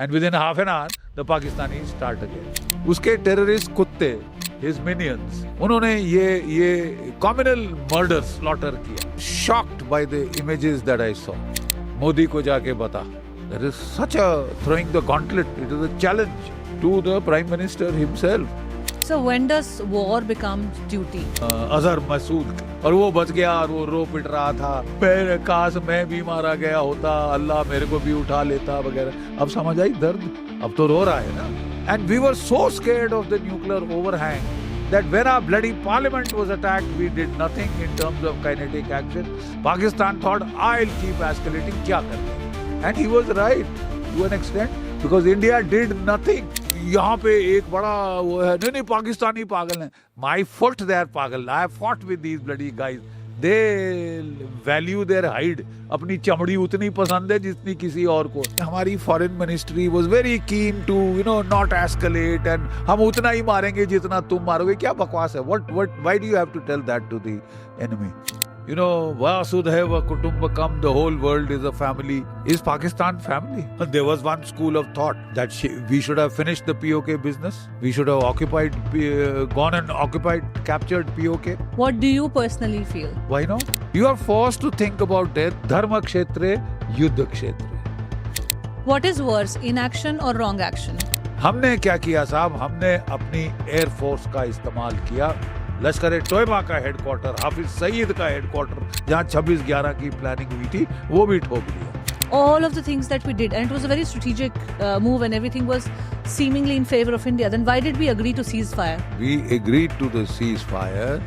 And within half an hour, the Pakistanis start again. उसके terrorist कुत्ते, his minions, उन्होंने ये communal murder slaughter किया. Shocked by the images that I saw. Modi को जाके बता. There is such a throwing the gauntlet. It is a challenge to the Prime Minister himself. So when does war become duty? Azhar Masood और वो बच गया और वो रो पिट रहा था. मेरे काश मैं भी मारा गया होता, अल्लाह मेरे को भी उठा लेता वगैरह. अब समझ आई दर्द. अब तो रो रहा है ना. And we were so scared of the nuclear overhang that when our bloody parliament was attacked, we did nothing in terms of kinetic action. Pakistan thought, I'll keep escalating. क्या करते? And he was right to an extent because India did nothing. यहाँ पे एक बड़ा वो है, नहीं पाकिस्तानी पागल हैं. My foot they are पागल. I have fought with these bloody guys. They value their hide. अपनी चमड़ी उतनी पसंद है जितनी किसी और को. हमारी foreign ministry was very keen to not escalate and हम उतना ही मारेंगे जितना तुम मारोगे. क्या बकवास है? Why do you have to tell that to the enemy? Vasudhaiva Kutumbakam, the whole world is a family. Is Pakistan family? There was one school of thought that we should have finished the POK business. We should have gone and occupied, captured POK. What do you personally feel? Why not? You are forced to think about death. Dharma kshetre, yuddha kshetre. What is worse, inaction or wrong action? हमने क्या किया साहब? हमने अपनी air force का इस्तेमाल किया. लश्कर तोयबा का हेडक्वार्टर, हाफिज सईद का हेडक्वार्टर, जहाँ 26/11 की प्लानिंग हुई थी, वो भी ठोक दिया. All of the things that we did, and it was a very strategic move, and everything was seemingly in favor of India. Then why did we agree to ceasefire? We agreed to the ceasefire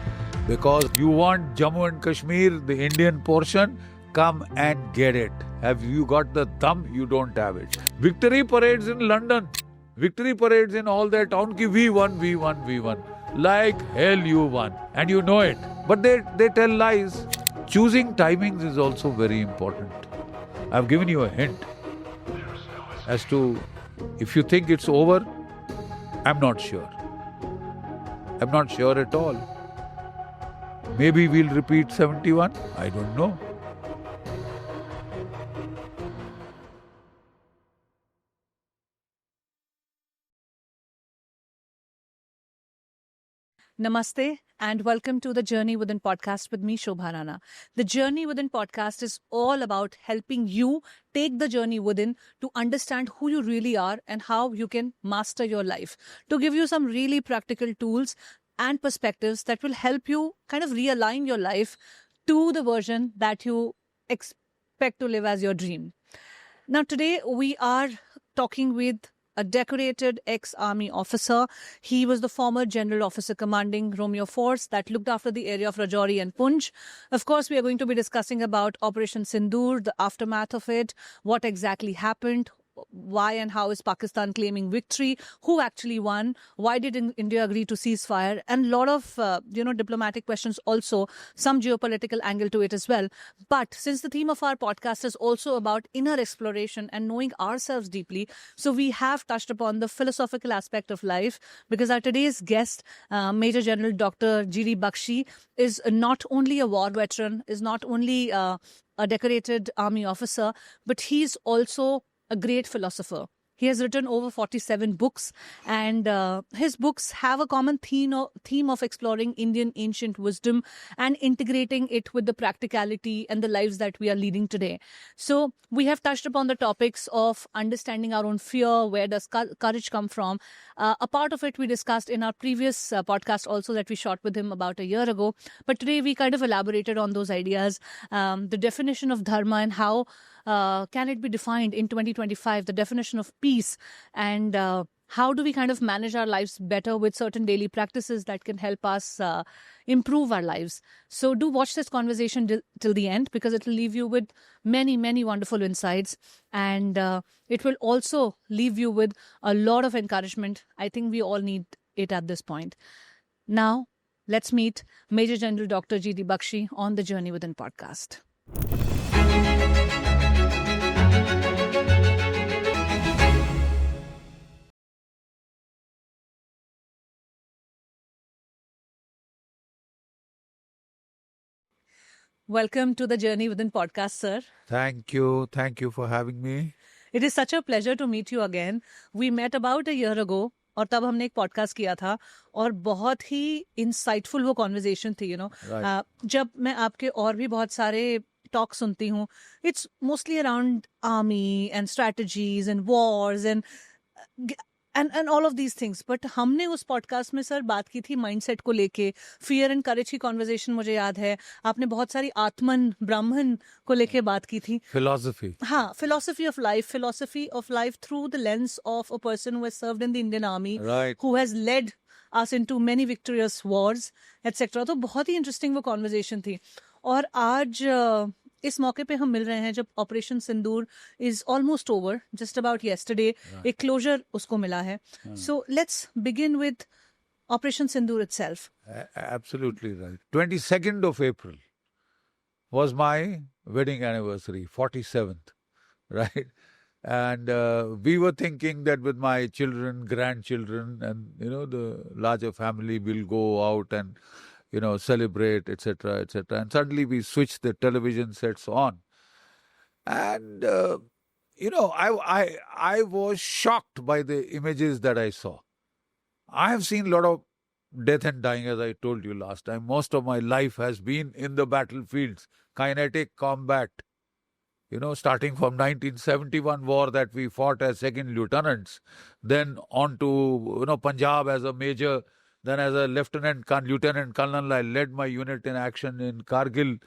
because you want Jammu and Kashmir, the Indian portion, come and get it. Have you got the thumb? You don't have it. Victory parades in London, victory parades in all their town ki we won, we won, we won. Like hell you won, and you know it. But they tell lies. Choosing timings is also very important. I've given you a hint as to if you think it's over, I'm not sure. I'm not sure at all. Maybe we'll repeat 71. I don't know. Namaste and welcome to the Journey Within podcast with me, Shobha Rana. The Journey Within podcast is all about helping you take the journey within to understand who you really are and how you can master your life. To give you some really practical tools and perspectives that will help you kind of realign your life to the version that you expect to live as your dream. Now, today we are talking with a decorated ex-army officer. He was the former general officer commanding Romeo Force that looked after the area of Rajouri and Poonch. Of course, we are going to be discussing about Operation Sindoor, the aftermath of it, what exactly happened, why and how is Pakistan claiming victory, who actually won, why did India agree to ceasefire, and a lot of diplomatic questions also, some geopolitical angle to it as well. But since the theme of our podcast is also about inner exploration and knowing ourselves deeply, so we have touched upon the philosophical aspect of life, because our today's guest, Major General Dr. G.D. Bakshi, is not only a war veteran, is not only a decorated army officer, but he's also a great philosopher. He has written over 47 books, and his books have a common theme of exploring Indian ancient wisdom and integrating it with the practicality and the lives that we are leading today. So we have touched upon the topics of understanding our own fear, where does courage come from. A part of it we discussed in our previous podcast also that we shot with him about a year ago. But today we kind of elaborated on those ideas, the definition of dharma and how can it be defined in 2025, the definition of peace, and how do we kind of manage our lives better with certain daily practices that can help us improve our lives. So do watch this conversation till the end, because it will leave you with many, many wonderful insights, and it will also leave you with a lot of encouragement. I think we all need it at this point. Now, let's meet Major General Dr. G.D. Bakshi on the Journey Within podcast. Welcome to the Journey Within podcast, sir. Thank you. Thank you for having me. It is such a pleasure to meet you again. We met about a year ago और तब हमने एक podcast किया था और बहुत ही insightful वो conversation थी Right. जब मैं आपके और भी बहुत सारे टॉक सुनती हूँ it's mostly around army and strategies and Wars and all of these things but हमने उस पॉडकास्ट में सर बात की थी माइंडसेट को लेके फियर एंड करेज की कॉन्वर्जेशन मुझे याद है आपने बहुत सारी आत्मन ब्राह्मण को लेके बात की थी Philosophy. हाँ philosophy of life through the lens of a person who has served in the Indian Army Right. who has led us into many victorious wars etc. तो बहुत ही इंटरेस्टिंग वो कॉन्वर्जेशन थी और आज इस मौके पे हम मिल रहे हैं जब operation Sindoor is almost over just about yesterday एक क्लोजर उसको मिला है so let's begin with operation Sindoor itself Absolutely right. 22nd of April was my wedding anniversary, 47th, right? And we were thinking that with my children, grandchildren, and the larger family, we'll go out and celebrate, etc., etc. And suddenly we switched the television sets on, and I was shocked by the images that I saw. I have seen a lot of death and dying, as I told you last time. Most of my life has been in the battlefields, kinetic combat. Starting from 1971 war that we fought as second lieutenants, then on to Punjab as a major, then as a lieutenant colonel, I led my unit in action in Kargil,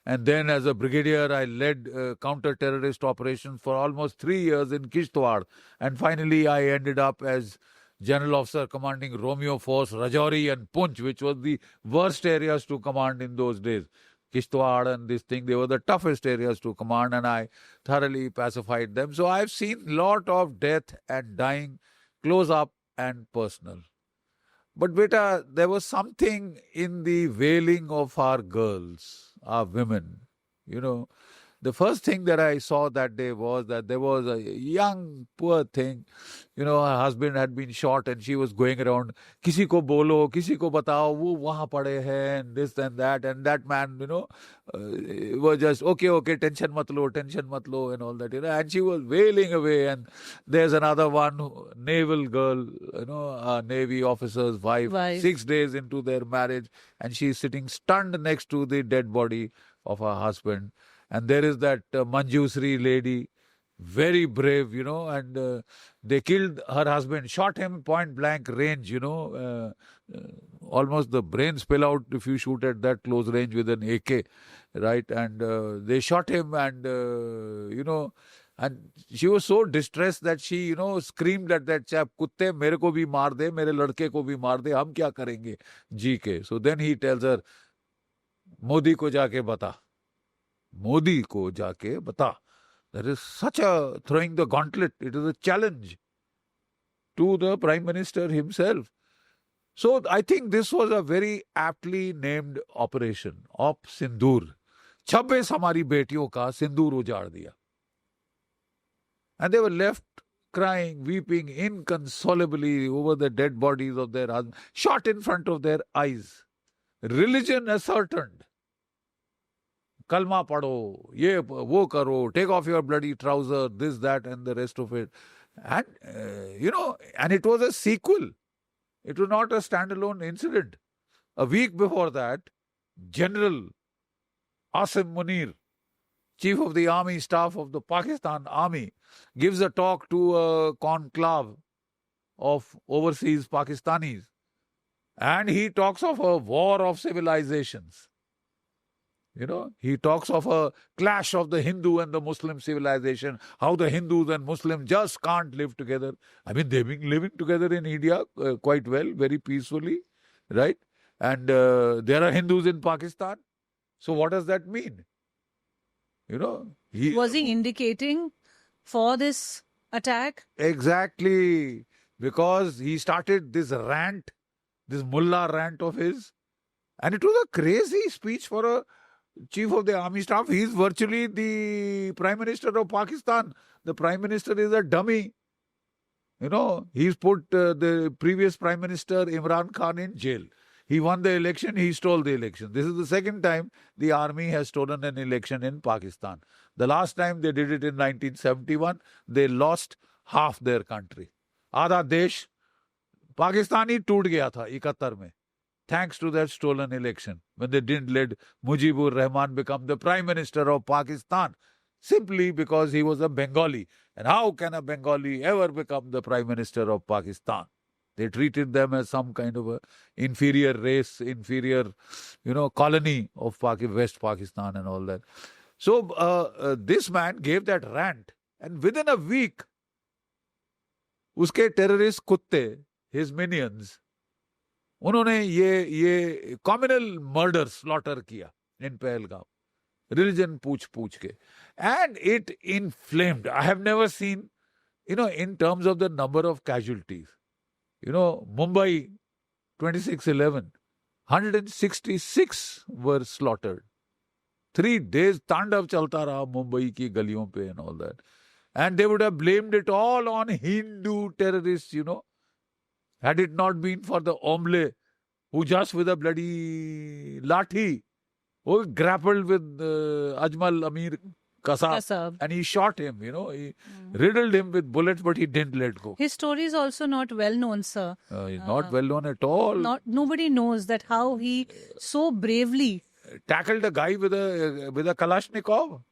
and then as a brigadier, I led counter-terrorist operations for almost 3 years in Kishtwar, and finally I ended up as General Officer commanding Romeo Force, Rajouri and Poonch, which was the worst areas to command in those days. Kishtwar and this thing, they were the toughest areas to command, and I thoroughly pacified them. So I've seen a lot of death and dying close up and personal. But beta, there was something in the wailing of our girls, our women. The first thing that I saw that day was that there was a young, poor thing. Her husband had been shot and she was going around, kisi ko bolo, kisi ko batao, wo wahan pade hai, and this and that. And that man, was just, okay, tension mat lo, and all that. And she was wailing away. And there's another one, naval girl, a Navy officer's wife, 6 days into their marriage. And she's sitting stunned next to the dead body of her husband. And there is that Manjusri lady, very brave, and they killed her husband, shot him point blank range, almost the brain spill out if you shoot at that close range with an AK, right? And they shot him and, and she was so distressed that she, screamed at that chap, kutte mere ko bhi maar de, mere ladke ko bhi maar de, hum kya karenge ji ke. So then he tells her, Modi ko jaake bata. Modi ko jaake bata. That is such a throwing the gauntlet. It is a challenge to the Prime Minister himself. So I think this was a very aptly named operation, Op Sindoor. 26 हमारी बेटियों का सिंदूर उजाड़ दिया. And they were left crying, weeping inconsolably over the dead bodies of their husbands, shot in front of their eyes. Religion ascertained. Kalma padho, ye wo karo, take off your bloody trouser, this, that, and the rest of it. And, and it was a sequel. It was not a standalone incident. A week before that, General Asim Munir, Chief of the Army Staff of the Pakistan Army, gives a talk to a conclave of overseas Pakistanis. And he talks of a war of civilizations. He talks of a clash of the Hindu and the Muslim civilization, how the Hindus and Muslims just can't live together. I mean, they've been living together in India quite well, very peacefully, right? And there are Hindus in Pakistan. So what does that mean? Was he indicating for this attack? Exactly. Because he started this rant, this mullah rant of his. And it was a crazy speech for a Chief of the Army Staff. He is virtually the Prime Minister of Pakistan. The Prime Minister is a dummy. He's put the previous Prime Minister Imran Khan in jail. He won the election, he stole the election. This is the second time the army has stolen an election in Pakistan. The last time they did it in 1971, they lost half their country. आधा देश पाकिस्तान ही टूट गया था 71 में. Thanks to that stolen election, when they didn't let Mujibur Rahman become the Prime Minister of Pakistan, simply because he was a Bengali. And how can a Bengali ever become the Prime Minister of Pakistan? They treated them as some kind of a inferior race, inferior, colony of West Pakistan and all that. So this man gave that rant, and within a week, uske terrorist kutte, his minions, उन्होंने ये communal murder slaughter किया in Pahalgam, religion पूछ के, and it inflamed. I have never seen, in terms of the number of casualties. Mumbai 26/11, 166 were slaughtered. 3 days तांडव चलता रहा मुंबई की गलियों पे and all that. And they would have blamed it all on Hindu terrorists, had it not been for the Omle, who just with a bloody lathi, who grappled with Ajmal Amir Kasab, and he shot him, he riddled him with bullets, but he didn't let go. His story is also not well known, sir. He's not well known at all. Nobody knows that how he so bravely tackled a guy with a Kalashnikov,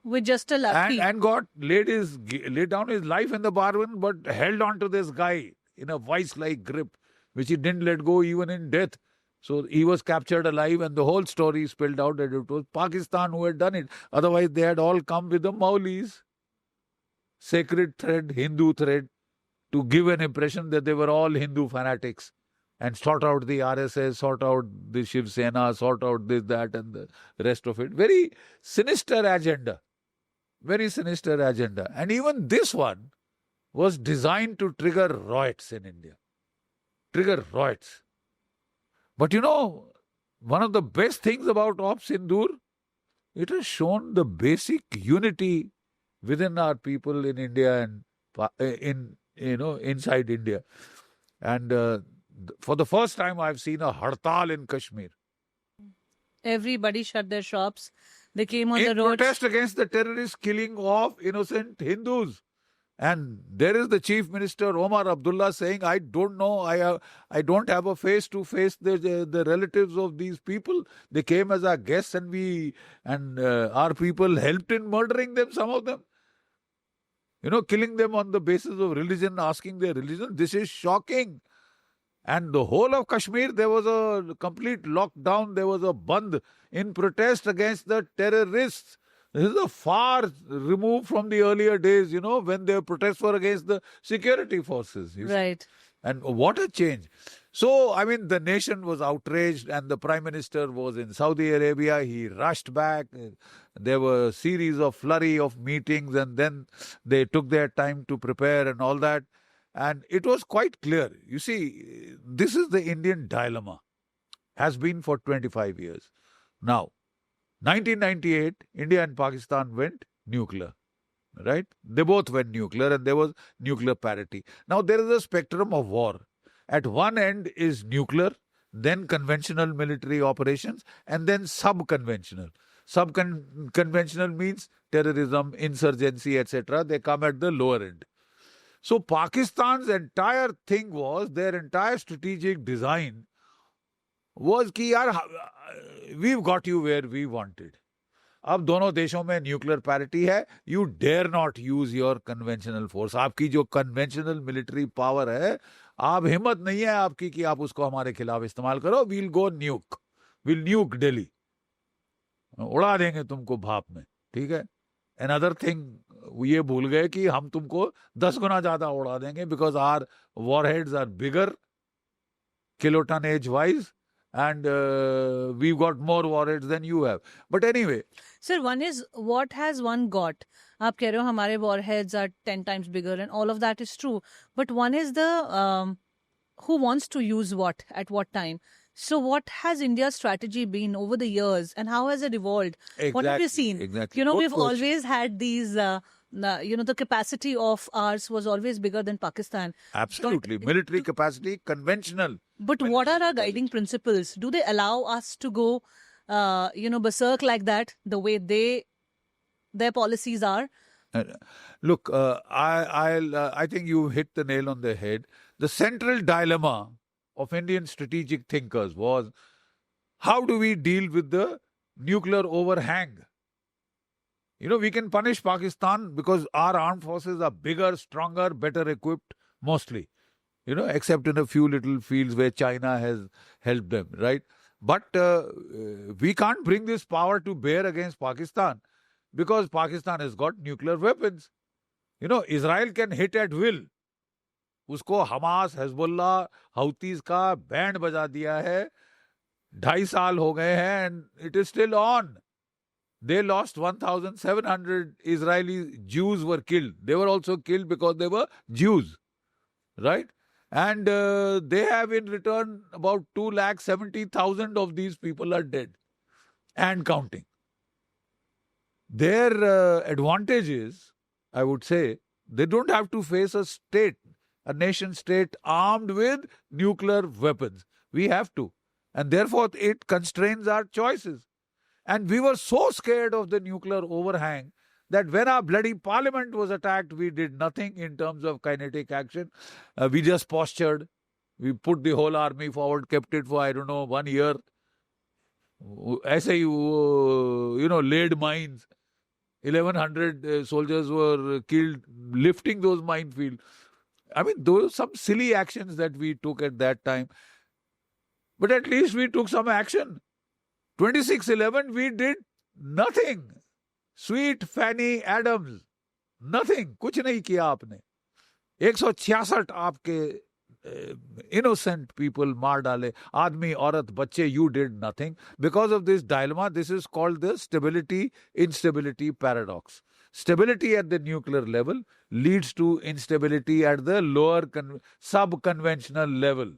with just a lathi. And got laid down his life in the bargain, but held on to this guy in a vice-like grip, which he didn't let go even in death. So he was captured alive, and the whole story spelled out that it was Pakistan who had done it. Otherwise, they had all come with the Maulis, sacred thread, Hindu thread, to give an impression that they were all Hindu fanatics, and sort out the RSS, sort out the Shiv Sena, sort out this, that, and the rest of it. Very sinister agenda. Very sinister agenda. And even this one was designed to trigger riots in India. Trigger riots. But one of the best things about Op Sindoor, it has shown the basic unity within our people in India and inside India. And for the first time, I've seen a hartal in Kashmir. Everybody shut their shops. They came on the roads. In protest against the terrorist killing of innocent Hindus. And there is the Chief Minister Omar Abdullah saying, I don't know, I don't have a face to face the relatives of these people. They came as our guests, and our people helped in murdering them, some of them. Killing them on the basis of religion, asking their religion. This is shocking. And the whole of Kashmir, there was a complete lockdown. There was a bandh in protest against the terrorists. This is a far removed from the earlier days, when their protests were against the security forces. Right. And what a change. So, the nation was outraged, and the Prime Minister was in Saudi Arabia. He rushed back. There were a series of flurry of meetings, and then they took their time to prepare and all that. And it was quite clear. You see, this is the Indian dilemma. Has been for 25 years. Now, 1998, India and Pakistan went nuclear, right? They both went nuclear, and there was nuclear parity. Now, there is a spectrum of war. At one end is nuclear, then conventional military operations, and then sub-conventional. Sub-conventional means terrorism, insurgency, etc. They come at the lower end. So, Pakistan's entire thing was, their entire strategic design was कि यार we've got you where we wanted. अब दोनों देशों में nuclear parity है. You dare not use your conventional force. आपकी जो conventional military power है, आप हिम्मत नहीं है आपकी कि आप उसको हमारे खिलाफ इस्तेमाल करो. We'll go nuke. We'll nuke Delhi. उड़ा देंगे तुमको भाप में. ठीक है. Another thing, ये भूल गए कि हम तुमको 10 गुना ज्यादा उड़ा देंगे, because our warheads are bigger, kiloton age-wise, and we've got more warheads than you have. But anyway. Sir, one is, what has one got? आप कह रहे हो हमारे warheads are 10 times bigger, and all of that is true. But one is the who wants to use what at what time. So what has India's strategy been over the years, and how has it evolved? Exactly, what have you seen? Exactly. We've always had these the capacity of ours was always bigger than Pakistan. Absolutely. Military capacity, conventional. But what are our guiding principles? Do they allow us to go, berserk like that, the way their policies are? Look, I think you hit the nail on the head. The central dilemma of Indian strategic thinkers was, how do we deal with the nuclear overhang? We can punish Pakistan because our armed forces are bigger, stronger, better equipped, mostly. Except in a few little fields where China has helped them, right? But we can't bring this power to bear against Pakistan because Pakistan has got nuclear weapons. Israel can hit at will. उसको Hamas, Hezbollah, हाउतीज का band बजा दिया है. 2.5 साल हो गए हैं and it is still on. They lost 1,700 Israeli Jews were killed. They were also killed because they were Jews, right? And they have in return about 270,000 of these people are dead and counting. Their advantage is, I would say, they don't have to face a nation state armed with nuclear weapons. We have to. And therefore, it constrains our choices. And we were so scared of the nuclear overhang that when our bloody parliament was attacked, we did nothing in terms of kinetic action. We just postured. We put the whole army forward, kept it for, 1 year. ऐसे ही, laid mines. 1,100 soldiers were killed lifting those minefields. I mean, those some silly actions that we took at that time. But at least we took some action. 26/11, we did nothing. Sweet Fanny Adams, nothing. कुछ नहीं किया आपने. 166 आपके innocent people मार डाले. आदमी, औरत, बच्चे, you did nothing. Because of this dilemma, this is called the stability-instability paradox. Stability at the nuclear level leads to instability at the lower sub-conventional level.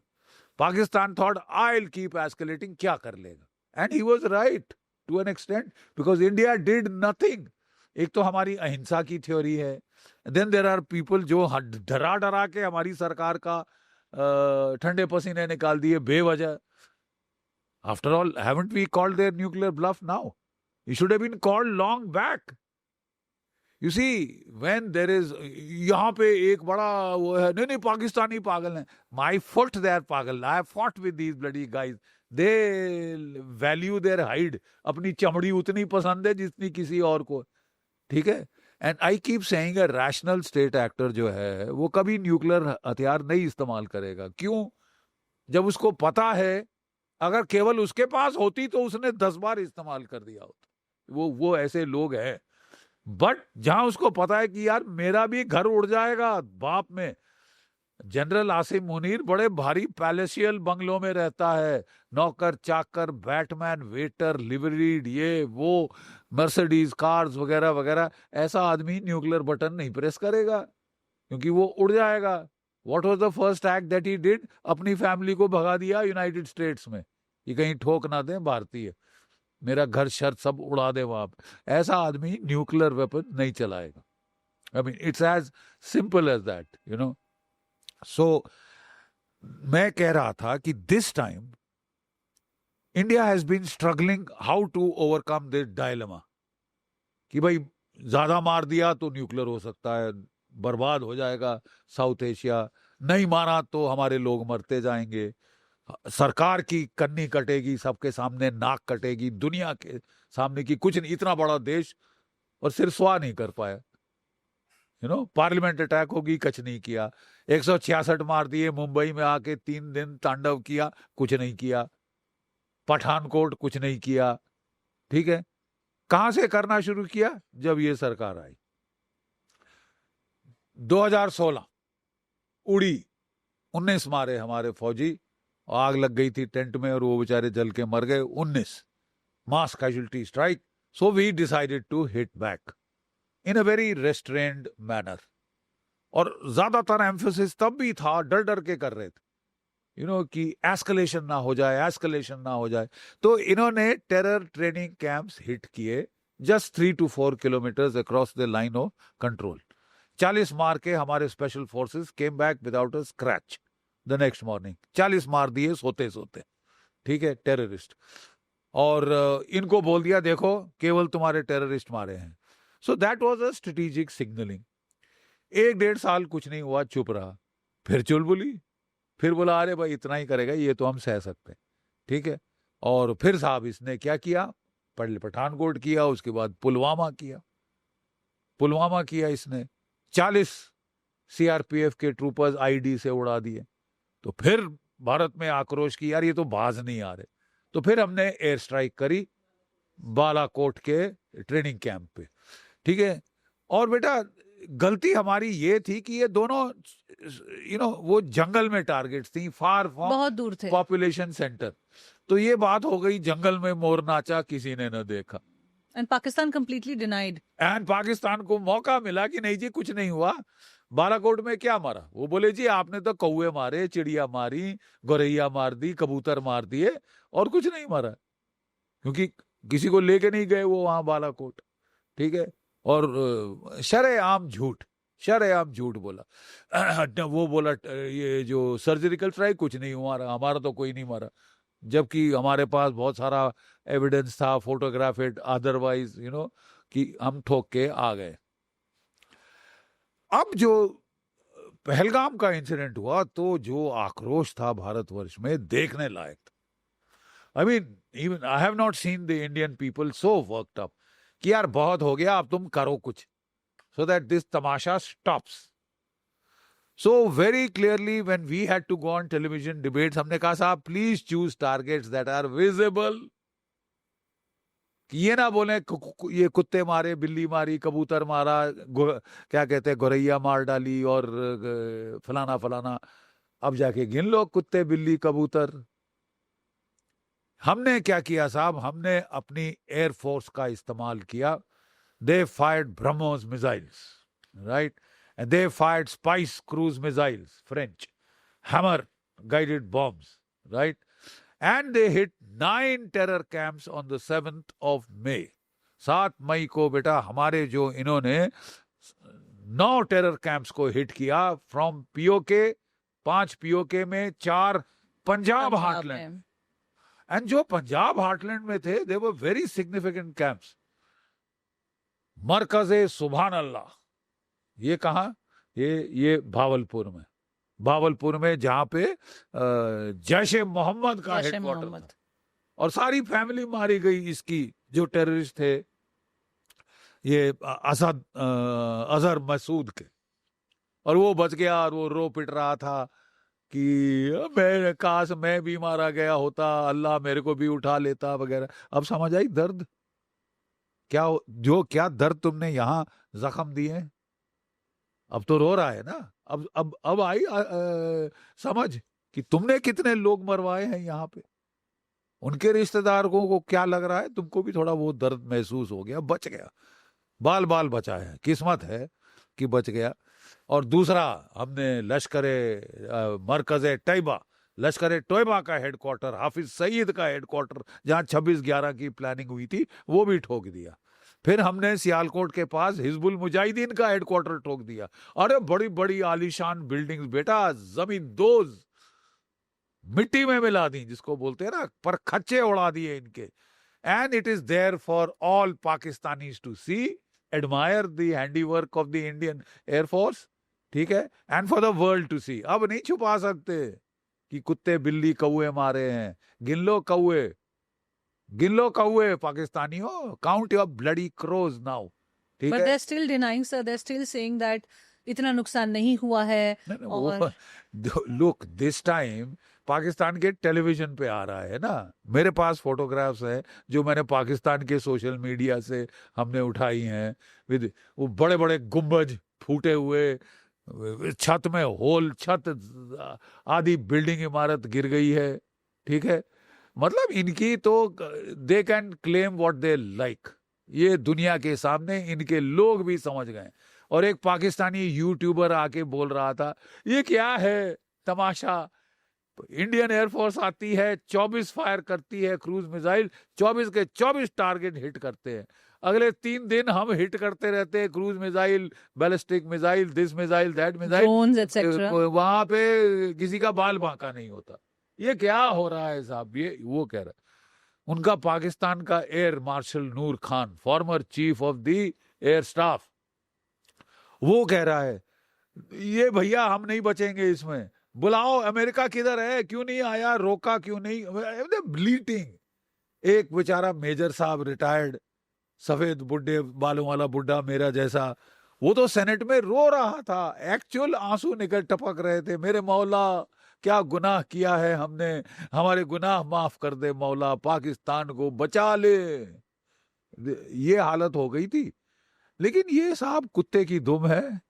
Pakistan thought, I'll keep escalating, क्या कर लेगा? And he was right to an extent because India did nothing. एक तो हमारी अहिंसा की theory है. Then there are people जो डरा के हमारी सरकार का ठंडे पसीने निकाल दिए बेवजह. After all, haven't we called their nuclear bluff now? It should have been called long back. You see, when there is, यहाँ पे एक बड़ा वो है, नहीं पाकिस्तानी पागल हैं. My foot they are पागल. I have fought with these bloody guys. They value their hide. अपनी चमड़ी उतनी पसंद है जितनी किसी और को. ठीक है? And I keep saying a rational state actor जो है, वो कभी न्यूक्लियर हथियार नहीं इस्तेमाल करेगा. क्यों? जब उसको पता है, अगर केवल उसके पास होती तो उसने 10 बार इस्तेमाल कर दिया होता. वो ऐसे लोग हैं. बट जहां उसको पता है कि यार मेरा भी घर उड़ जाएगा बाप में. जनरल आसिम मुनीर बड़े भारी पैलेसियल बंगलों में रहता है. नौकर चाकर, बैटमैन, वेटर, लिवरीड, ये वो, मर्सिडीज कार्स वगैरह वगैरह. ऐसा आदमी न्यूक्लियर बटन नहीं प्रेस करेगा क्योंकि वो उड़ जाएगा. What was the first act that he did? अपनी फैमिली को भगा दिया यूनाइटेड स्टेट्स में कि कहीं ठोक ना दें भारतीय, मेरा घर शर्त सब उड़ा दे वहां पे. ऐसा आदमी न्यूक्लियर वेपन नहीं चलाएगा. I mean it's as simple as that. So मैं कह रहा था कि this time India has been struggling how to overcome this dilemma कि भाई ज्यादा मार दिया तो न्यूक्लियर हो सकता है, बर्बाद हो जाएगा साउथ एशिया. नहीं मारा तो हमारे लोग मरते जाएंगे, सरकार की कन्नी कटेगी, सबके सामने नाक कटेगी, दुनिया के सामने की कुछ नहीं. इतना बड़ा देश और सिर स्वाह नहीं कर पाया. पार्लियामेंट अटैक होगी, कुछ नहीं किया. 166 मार दिए. मुंबई में आके 3 दिन तांडव किया, कुछ नहीं किया. पठानकोट कुछ नहीं किया. ठीक है, कहां से करना शुरू किया? जब ये सरकार आई 2016 उड़ी, 19 मारे हमारे फौजी, आग लग गई थी टेंट में और वो बेचारे जल के मर गए. 19 mass casualty strike. So we decided to hit back in a very restrained manner. और ज्यादातर एम्फोसिस तब भी था, डर डर के कर रहे थे कि एस्केलेशन ना हो जाए. तो इन्होंने टेरर ट्रेनिंग कैंप्स हिट किए just 3 to 4 kilometers across the line of control. 40 मार के हमारे special forces came back without a scratch the next morning. 40 मार दिए सोते सोते. ठीक है, टेररिस्ट. और इनको बोल दिया देखो केवल तुम्हारे टेररिस्ट मारे हैं. So that was a strategic signalling. 1-1.5 साल कुछ नहीं हुआ, चुप रहा. फिर चुलबुली. फिर बोला अरे भाई इतना ही करेगा ये तो हम सह सकते हैं. ठीक है. और फिर साहब इसने क्या किया, पहले पठानकोट किया, उसके बाद पुलवामा किया इसने. 40 सीआरपीएफ के ट्रूपर्स आईडी से उड़ा दिए. तो फिर भारत में आक्रोश की, यार ये तो बाज नहीं आ रहे. तो फिर हमने एयर स्ट्राइक करी बालाकोट के ट्रेनिंग कैंप पे. ठीक है. और बेटा गलती हमारी ये थी कि ये दोनों वो जंगल में टारगेट्स थी, फार फ्रॉम बहुत दूर थे पॉपुलेशन सेंटर. तो ये बात हो गई, जंगल में मोर नाचा किसी ने न देखा. And Pakistan completely denied. And Pakistan को मौका मिला कि नहीं जी कुछ नहीं हुआ. बालाकोट में क्या मारा? वो बोले जी आपने तो कौवे मारे, चिड़िया मारी, गौरैया मार दी, कबूतर मार दिए और कुछ नहीं मारा, क्योंकि किसी को लेके नहीं गए वो वहां बालाकोट. ठीक है. और शरेआम झूठ बोला. वो बोला ये जो सर्जिकल स्ट्राइक कुछ नहीं हुआ, हमारा तो कोई नहीं मारा, जबकि हमारे पास बहुत सारा एविडेंस था, फोटोग्राफेड अदरवाइज कि हम ठोक के आ गए. अब जो पहलगाम का इंसिडेंट हुआ तो जो आक्रोश था भारतवर्ष में देखने लायक था. I mean even I have not seen the Indian people so worked up कि यार बहुत हो गया, अब तुम करो कुछ, so that this tamasha stops. So very clearly when we had to go on television debates, हमने कहा साहब please choose targets that are visible. ये ना बोले ये कुत्ते मारे, बिल्ली मारी, कबूतर मारा, क्या कहते हैं गौरैया मार डाली और फलाना. अब जाके गिन लो कुत्ते, बिल्ली, कबूतर. हमने क्या किया साहब, हमने अपनी एयरफोर्स का इस्तेमाल किया. They fired BrahMos missiles, right? And they fired Spice cruise missiles, French, Hammer guided bombs, right? And they hit 9 terror camps on the 7th of May. 7 मई को बेटा हमारे जो इन्होंने 9 टेरर कैंप्स को हिट किया. फ्रॉम पीओके, 5 पीओके में, 4 Punjab heartland. And जो Punjab heartland में थे, दे वर वेरी सिग्निफिकेंट कैंप्स. मरकज़े सुभान अल्लाह, ये कहाँ? ये भावलपुर में जहां पे जैश ए मोहम्मद का हेडक्वार्टर था. और सारी फैमिली मारी गई इसकी, जो टेररिस्ट थे ये अजहर मसूद के. और वो बच गया और वो रो पिट रहा था कि काश मैं भी मारा गया होता, अल्लाह मेरे को भी उठा लेता वगैरह. अब समझ आई दर्द क्या दर्द तुमने यहाँ जख्म दिए. अब तो रो रहा है ना. अब आई समझ कि तुमने कितने लोग मरवाए हैं यहाँ पे. उनके रिश्तेदारों को क्या लग रहा है, तुमको भी थोड़ा वो दर्द महसूस हो गया. बच गया, बाल बचा है, किस्मत है कि बच गया. और दूसरा, हमने मरकज़े तैयबा का हेडक्वार्टर, हाफिज सईद का हेडक्वार्टर, जहां 26/11 की प्लानिंग हुई थी, वो भी ठोक दिया. फिर हमने सियालकोट के पास हिजबुल मुजाहिदीन का हेडक्वार्टर ठोक दिया. अरे बड़ी बड़ी आलीशान बिल्डिंग्स बेटा, जमीन दोज मिट्टी में मिला दी, जिसको बोलते हैं ना, पर खच्चे उड़ा दिए इनके. And it is there for all Pakistanis to see, admire the handiwork of the Indian air force. ठीक है. And for the world to see. अब नहीं छुपा सकते कि कुत्ते बिल्ली कौए मारे हैं. गिन लो कौए पाकिस्तानियों. Count your bloody crows now. ठीक है. But they're still denying, sir. They're still saying that इतना नुकसान नहीं हुआ है. और लुक, दिस टाइम पाकिस्तान के टेलीविजन पे आ रहा है ना. मेरे पास फोटोग्राफ्स हैं जो मैंने पाकिस्तान के सोशल मीडिया से हमने उठाई हैं, विद वो बड़े बड़े गुंबज फूटे हुए, छत में होल, आधी बिल्डिंग इमारत गिर गई है. ठीक है. मतलब इनकी तो they can claim what they like. ये दुनिया के सामने इनके लोग भी समझ गए. और एक पाकिस्तानी यूट्यूबर आके बोल रहा था, ये क्या है तमाशा, इंडियन एयरफोर्स आती है, 24 फायर करती है क्रूज मिसाइल, 24 के 24 टारगेट हिट करते हैं. अगले 3 दिन हम हिट करते रहते हैं, cruise missile, ballistic missile, this missile, that missile, Drones, etc. वहां पे किसी का बाल बांका नहीं होता। ये क्या हो रहा है साहब? ये वो कह रहा है। उनका पाकिस्तान का air marshal Noor Khan, former chief of the air staff, वो कह रहा है ये भैया हम नहीं बचेंगे इसमें, बुलाओ, अमेरिका किधर है, क्यों नहीं आया, रोका क्यों नहीं, ब्लीटिंग। एक बेचारा मेजर साहब रिटायर्ड, सफेद बुड्ढे बालों वाला बुड्ढा मेरा जैसा, वो तो सेनेट में रो रहा था, एक्चुअल आंसू निकल टपक रहे थे, मेरे मौला क्या गुनाह किया है हमने, हमारे गुनाह माफ कर दे मौला, पाकिस्तान को बचा ले। ये हालत हो गई थी। लेकिन ये साहब कुत्ते की दुम है,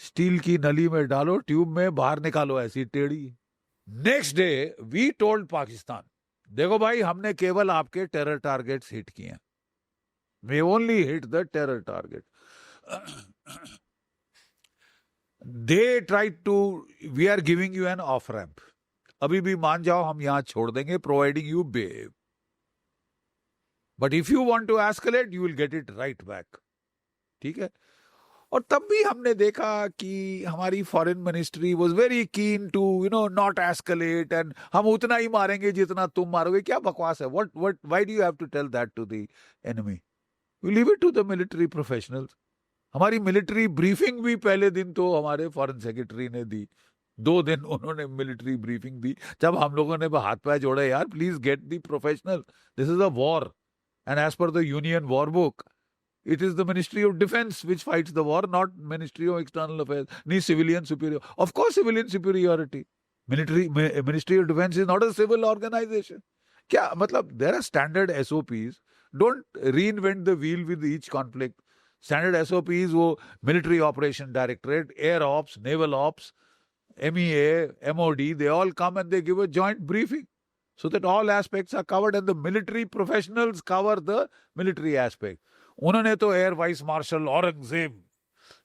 स्टील की नली में डालो, ट्यूब में बाहर निकालो, ऐसी टेढ़ी। Next day we told Pakistan, देखो भाई हमने केवल आपके टेरर टारगेट्स हिट किए हैं, we only hit the terror target. They try to, we are giving you an off ramp, अभी भी मान जाओ हम यहां छोड़ देंगे, प्रोवाइडिंग यू बेव, but if you want to escalate you will get it right back. ठीक है। और तब भी हमने देखा कि हमारी foreign ministry was very keen to not escalate, and हम उतना ही मारेंगे जितना तुम मारोगे। क्या बकवास है? What why do you have to tell that to the enemy? We leave it to the military professionals. हमारी मिलिट्री ब्रीफिंग भी पहले दिन तो हमारे फॉरेन सेक्रेटरी ने दी, 2 दिन उन्होंने मिलिट्री ब्रीफिंग दी, जब हम लोगों ने हाथ पैर जोड़े, यार please get the professional, this is a war, and as per the union war book it is the Ministry of Defense which fights the war, not Ministry of External Affairs, ni civilian superior. Of course, civilian superiority. Ministry of Defense is not a civil organization. क्या मतलब? There are standard SOPs. Don't reinvent the wheel with each conflict. Standard SOPs, वो Military Operation Directorate, Air Ops, Naval Ops, MEA, MOD, they all come and they give a joint briefing so that all aspects are covered, and the military professionals cover the military aspect. उन्होंने तो air vice marshal Aurangzeb,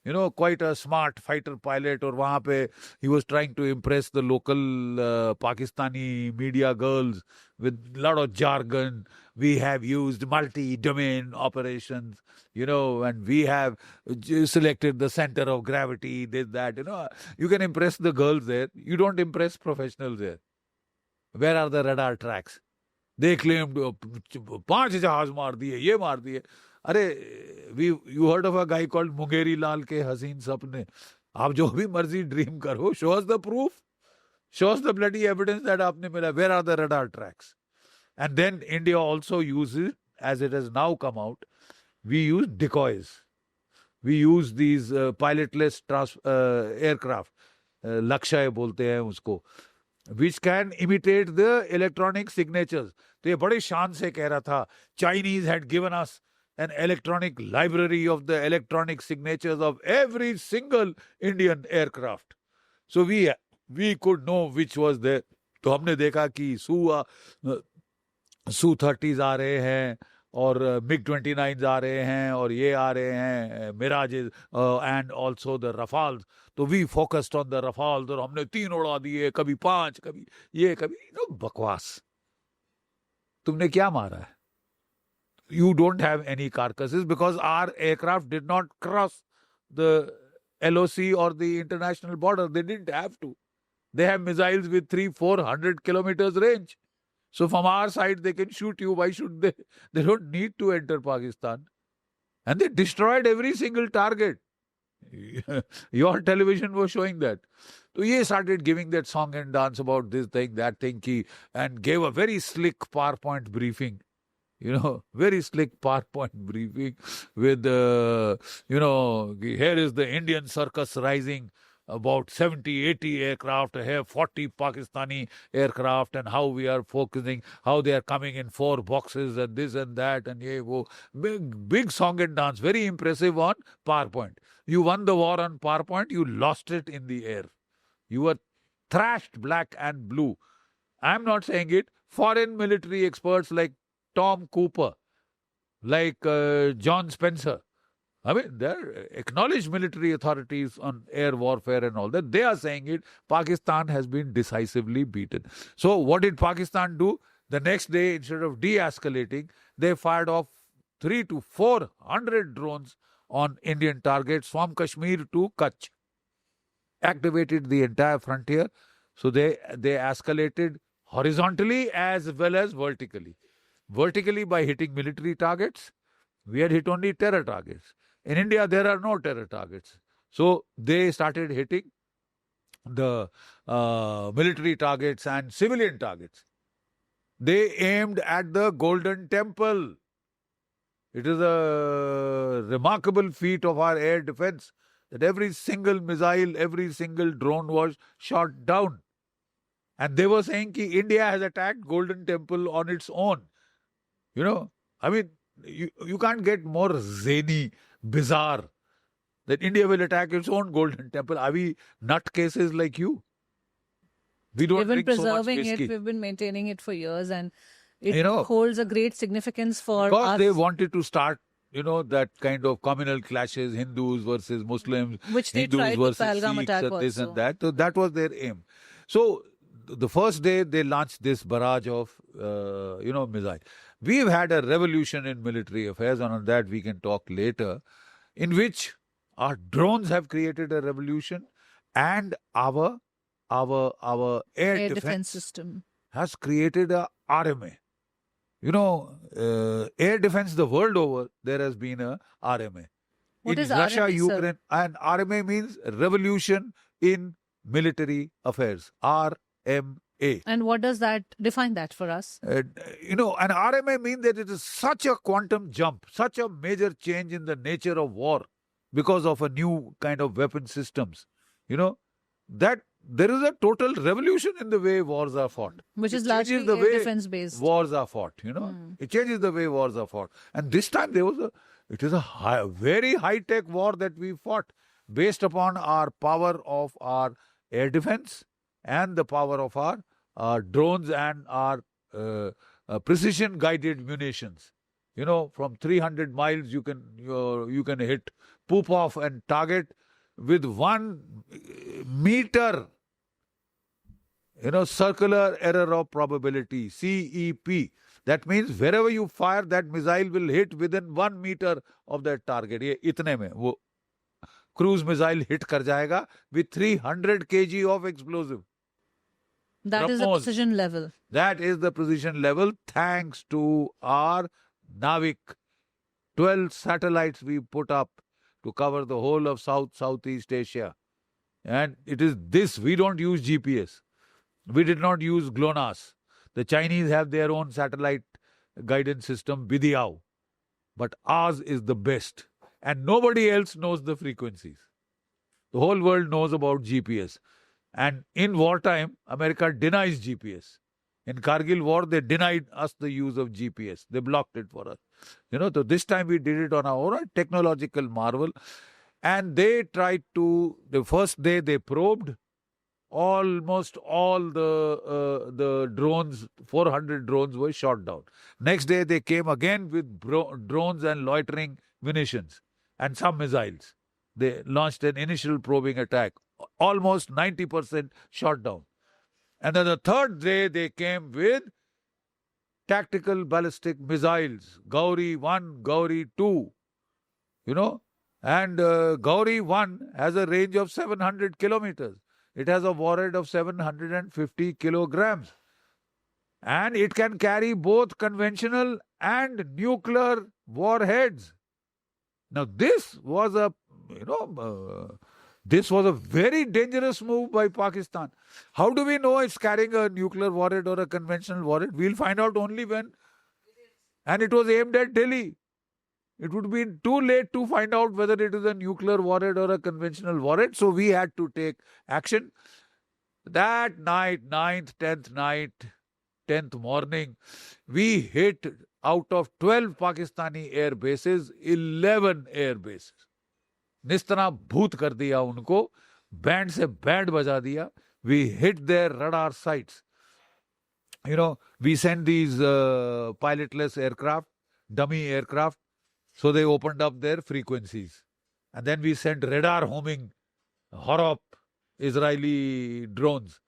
quite a smart fighter pilot, और वहां पे ही was trying to impress the local Pakistani media girls with lot of jargon. We have used multi-domain operations, and we have selected the center of gravity, this, that, You can impress the girls there. You don't impress professionals there. Where are the radar tracks? They claimed 5 जहाज मार दिए, ये मार दिए। अरे you heard of a guy called Mungeri लाल के हसीन सपने? आप जो भी मर्जी ड्रीम करो, show us the proof, show us the bloody evidence that आपने मिला। Where are the radar tracks? And then India also uses, as it has now come out, we use decoys. We use these pilotless aircraft, लक्ष्य बोलते हैं उसको, which can imitate the electronic signatures. तो ये बड़े शान से कह रहा था, Chinese had given us an electronic library of the electronic signatures of every single Indian aircraft. So we could know which was there. तो हमने देखा कि Su-30s आ रहे हैं, और MiG-29s आ रहे हैं, और ये आ रहे हैं Mirages, and also the Rafales. तो we focused on the Rafales, और हमने 3 उड़ा दिए, कभी 5, कभी ये, कभी बकवास। तुमने क्या मारा है? You don't have any carcasses because our aircraft did not cross the LOC or the international border. They didn't have to. They have missiles with 300-400 kilometers range. So from our side, they can shoot you. Why should they? They don't need to enter Pakistan. And they destroyed every single target. Your television was showing that. So he started giving that song and dance about this thing, that thing, and gave a very slick PowerPoint briefing. Very slick PowerPoint briefing with, here is the Indian circus rising, about 70-80 aircraft, have 40 Pakistani aircraft, and how we are focusing, how they are coming in 4 boxes, and this and that, and big song and dance, very impressive on PowerPoint. You won the war on PowerPoint, you lost it in the air. You were thrashed black and blue. I'm not saying it. Foreign military experts like Tom Cooper, like John Spencer, I mean, they're acknowledged military authorities on air warfare and all that. They are saying it. Pakistan has been decisively beaten. So what did Pakistan do? The next day, instead of de-escalating, they fired off 3 to 400 drones on Indian targets from Kashmir to Kutch. Activated the entire frontier. So they escalated horizontally as well as vertically. Vertically by hitting military targets. We had hit only terror targets. In India, there are no terror targets. So they started hitting the military targets and civilian targets. They aimed at the Golden Temple. It is a remarkable feat of our air defense that every single missile, every single drone was shot down. And they were saying that India has attacked Golden Temple on its own. You know, I mean, you can't get more zany, bizarre that India will attack its own Golden Temple. Are we nutcases like you? We don't We've been drink so much preserving whiskey. it, we've been maintaining it for years, and it You know, holds a great significance for because us, they wanted to start, that kind of communal clashes, Hindus versus Muslims, which they Hindus tried with versus Pahalgam Sikhs, attack and this also. and that. So that was their aim. So the first day they launched this barrage of, missile. We've had a revolution in military affairs, and on that we can talk later, in which our drones have created a revolution, and our air defense system. has created a RMA. Air defense the world over, there has been a RMA. What in is Russia, RMA, sir? Ukraine, and RMA means Revolution in Military Affairs. RMA. And what does that define that for us? An RMA means that it is such a quantum jump, such a major change in the nature of war because of a new kind of weapon systems, that there is a total revolution in the way wars are fought. Which It is changes largely the air way defense based. wars are fought, It changes the way wars are fought. And this time it is a very high-tech war that we fought based upon our power of our air defense and the power of our drones and our precision-guided munitions. From 300 miles you can hit poop off and target with 1 meter, circular error of probability, CEP. That means wherever you fire, that missile will hit within 1 meter of that target. ये इतने में वो cruise missile hit कर जाएगा with 300 kg of explosive. That is the BrahMos. precision level. That is the precision level thanks to our Navik. 12 satellites we put up to cover the whole of Southeast Asia. And it is this, we don't use GPS. We did not use GLONASS. The Chinese have their own satellite guidance system, Bidiao. But ours is the best. And nobody else knows the frequencies. The whole world knows about GPS. And in wartime, America denies GPS. In Kargil war, they denied us the use of GPS. They blocked it for us. So this time we did it on our own, technological marvel. And they tried to, the first day they probed almost all the drones, 400 drones were shot down. Next day they came again with drones and loitering munitions and some missiles. They launched an initial probing attack. Almost 90% shot down. And then the third day they came with tactical ballistic missiles. Gauri 1, Gauri 2. And Gauri 1 has a range of 700 kilometers. It has a warhead of 750 kilograms. And it can carry both conventional and nuclear warheads. Now this was a very dangerous move by Pakistan. How do we know it's carrying a nuclear warhead or a conventional warhead? We'll find out only when. And it was aimed at Delhi. It would be too late to find out whether it is a nuclear warhead or a conventional warhead. So we had to take action. That night, 9th, 10th night, 10th morning, we hit out of 12 Pakistani air bases, 11 air bases. निस्तना भूत कर दिया उनको, band से band बजा दिया. We hit their radar sites. We sent these pilotless aircraft, dummy aircraft, so they opened up their frequencies. And then we sent radar homing, Horop, Israeli drones,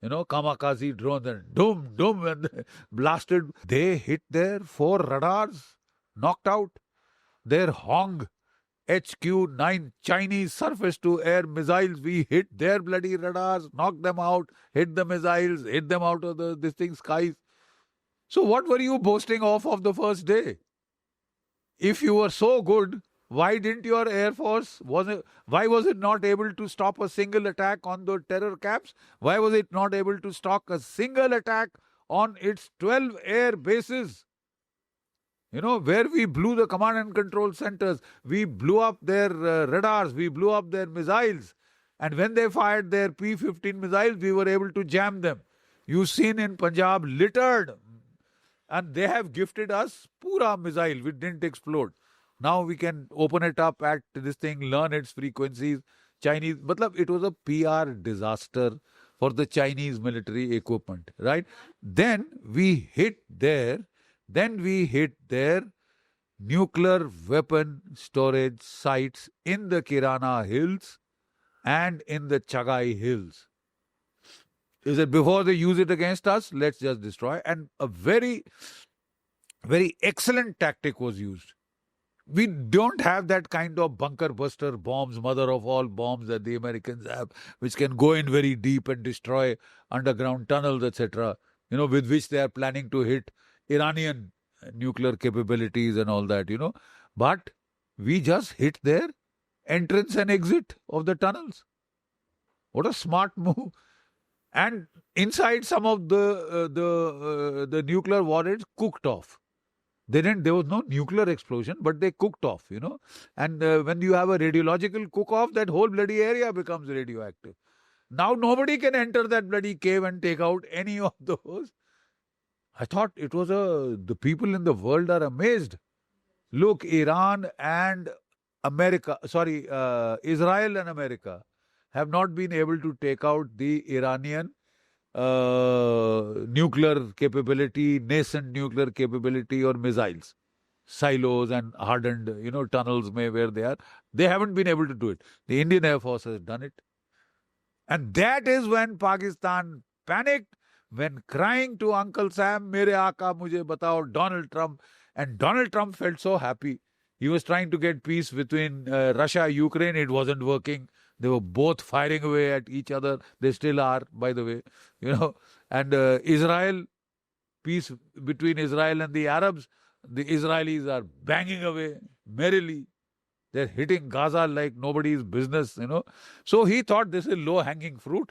kamikaze drones, and doom, and blasted. They hit their 4 radars, knocked out. Their Hong HQ-9 Chinese surface-to-air missiles, we hit their bloody radars, knocked them out, hit the missiles, hit them out of this thing skies. So what were you boasting of the first day? If you were so good, why didn't your Air Force, why was it not able to stop a single attack on the terror camps? Why was it not able to stop a single attack on its 12 air bases? Where we blew the command and control centers, we blew up their radars, we blew up their missiles. And when they fired their P-15 missiles, we were able to jam them. You've seen in Punjab, littered. And they have gifted us pura missile, which didn't explode. Now we can open it up at this thing, learn its frequencies. Chinese, it was a PR disaster for the Chinese military equipment, right? Then we hit their nuclear weapon storage sites in the Kirana Hills and in the Chagai Hills. Is it before they use it against us? Let's just destroy. And a very, very excellent tactic was used. We don't have that kind of bunker buster bombs, mother of all bombs that the Americans have, which can go in very deep and destroy underground tunnels, etc., with which they are planning to hit Iranian nuclear capabilities and all that, But we just hit their entrance and exit of the tunnels. What a smart move. And inside some of the nuclear warheads cooked off. There was no nuclear explosion, but they cooked off, And when you have a radiological cook-off, that whole bloody area becomes radioactive. Now nobody can enter that bloody cave and take out any of those. I thought it was the people in the world are amazed. Look, Israel and America have not been able to take out the Iranian nuclear capability, nascent nuclear capability or missiles. Silos and hardened, tunnels where they are. They haven't been able to do it. The Indian Air Force has done it. And that is when Pakistan panicked, when crying to Uncle Sam, Mere Aaka mujhe batao, Donald Trump. And Donald Trump felt so happy. He was trying to get peace between Russia and Ukraine. It wasn't working. They were both firing away at each other. They still are, by the way. And Israel, peace between Israel and the Arabs. The Israelis are banging away merrily. They're hitting Gaza like nobody's business, So he thought this is low-hanging fruit.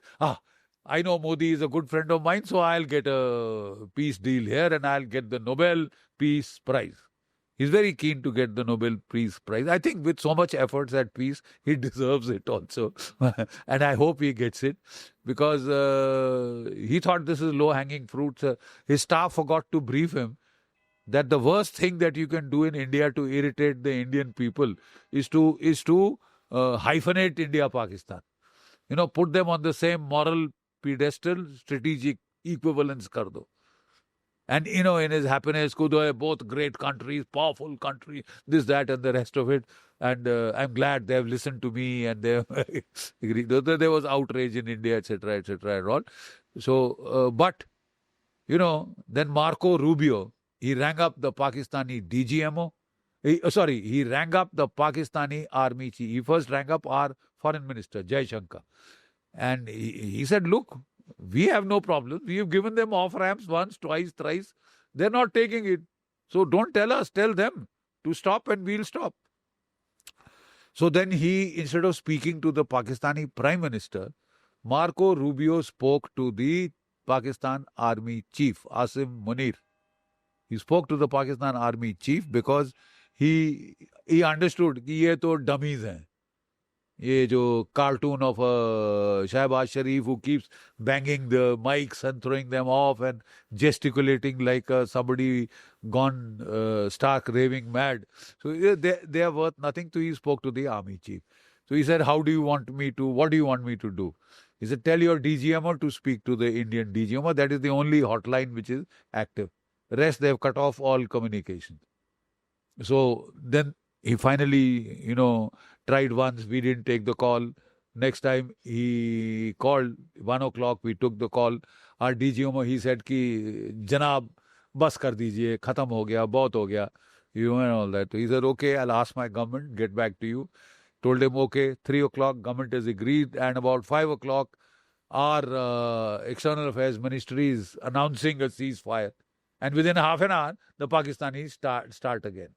I know Modi is a good friend of mine, so I'll get a peace deal here and I'll get the Nobel Peace Prize. He's very keen to get the Nobel Peace Prize. I think with so much efforts at peace, he deserves it also. And I hope he gets it because he thought this is low-hanging fruit. His staff forgot to brief him that the worst thing that you can do in India to irritate the Indian people is to hyphenate India-Pakistan. Put them on the same moral pedestal, strategic equivalence kar do. And, in his happiness, both great countries, powerful countries, this, that, and the rest of it. And I'm glad they have listened to me and they have agreed. There was outrage in India, etc., and all. So, but, then Marco Rubio, he rang up the Pakistani DGMO. He rang up the Pakistani army chief. He first rang up our foreign minister, Jai Shankar. And he said, look, we have no problem. We have given them off-ramps once, twice, thrice. They're not taking it. So don't tell us, tell them to stop and we'll stop. So then he, instead of speaking to the Pakistani Prime Minister, Marco Rubio spoke to the Pakistan Army Chief, Asim Munir. He spoke to the Pakistan Army Chief because he understood कि ये तो dummies हैं. ये जो cartoon of Shahbaz Sharif who keeps banging the mics and throwing them off and gesticulating like somebody gone stark raving mad. So they are worth nothing. So he spoke to the army chief. So he said, what do you want me to do? He said, tell your DGMO to speak to the Indian DGMO. That is the only hotline which is active. The rest, they have cut off all communication. So then he finally, tried once. We didn't take the call. Next time he called 1 o'clock. We took the call. Our DGMO, he said ki, Janab, bas kar dijiye, khatam ho gaya, bahut ho gaya. and all that. So he said, okay, I'll ask my government, get back to you. Told him, okay, 3 o'clock, government has agreed, and about 5 o'clock, our External Affairs Ministry is announcing a ceasefire. And within half an hour, the Pakistanis start again.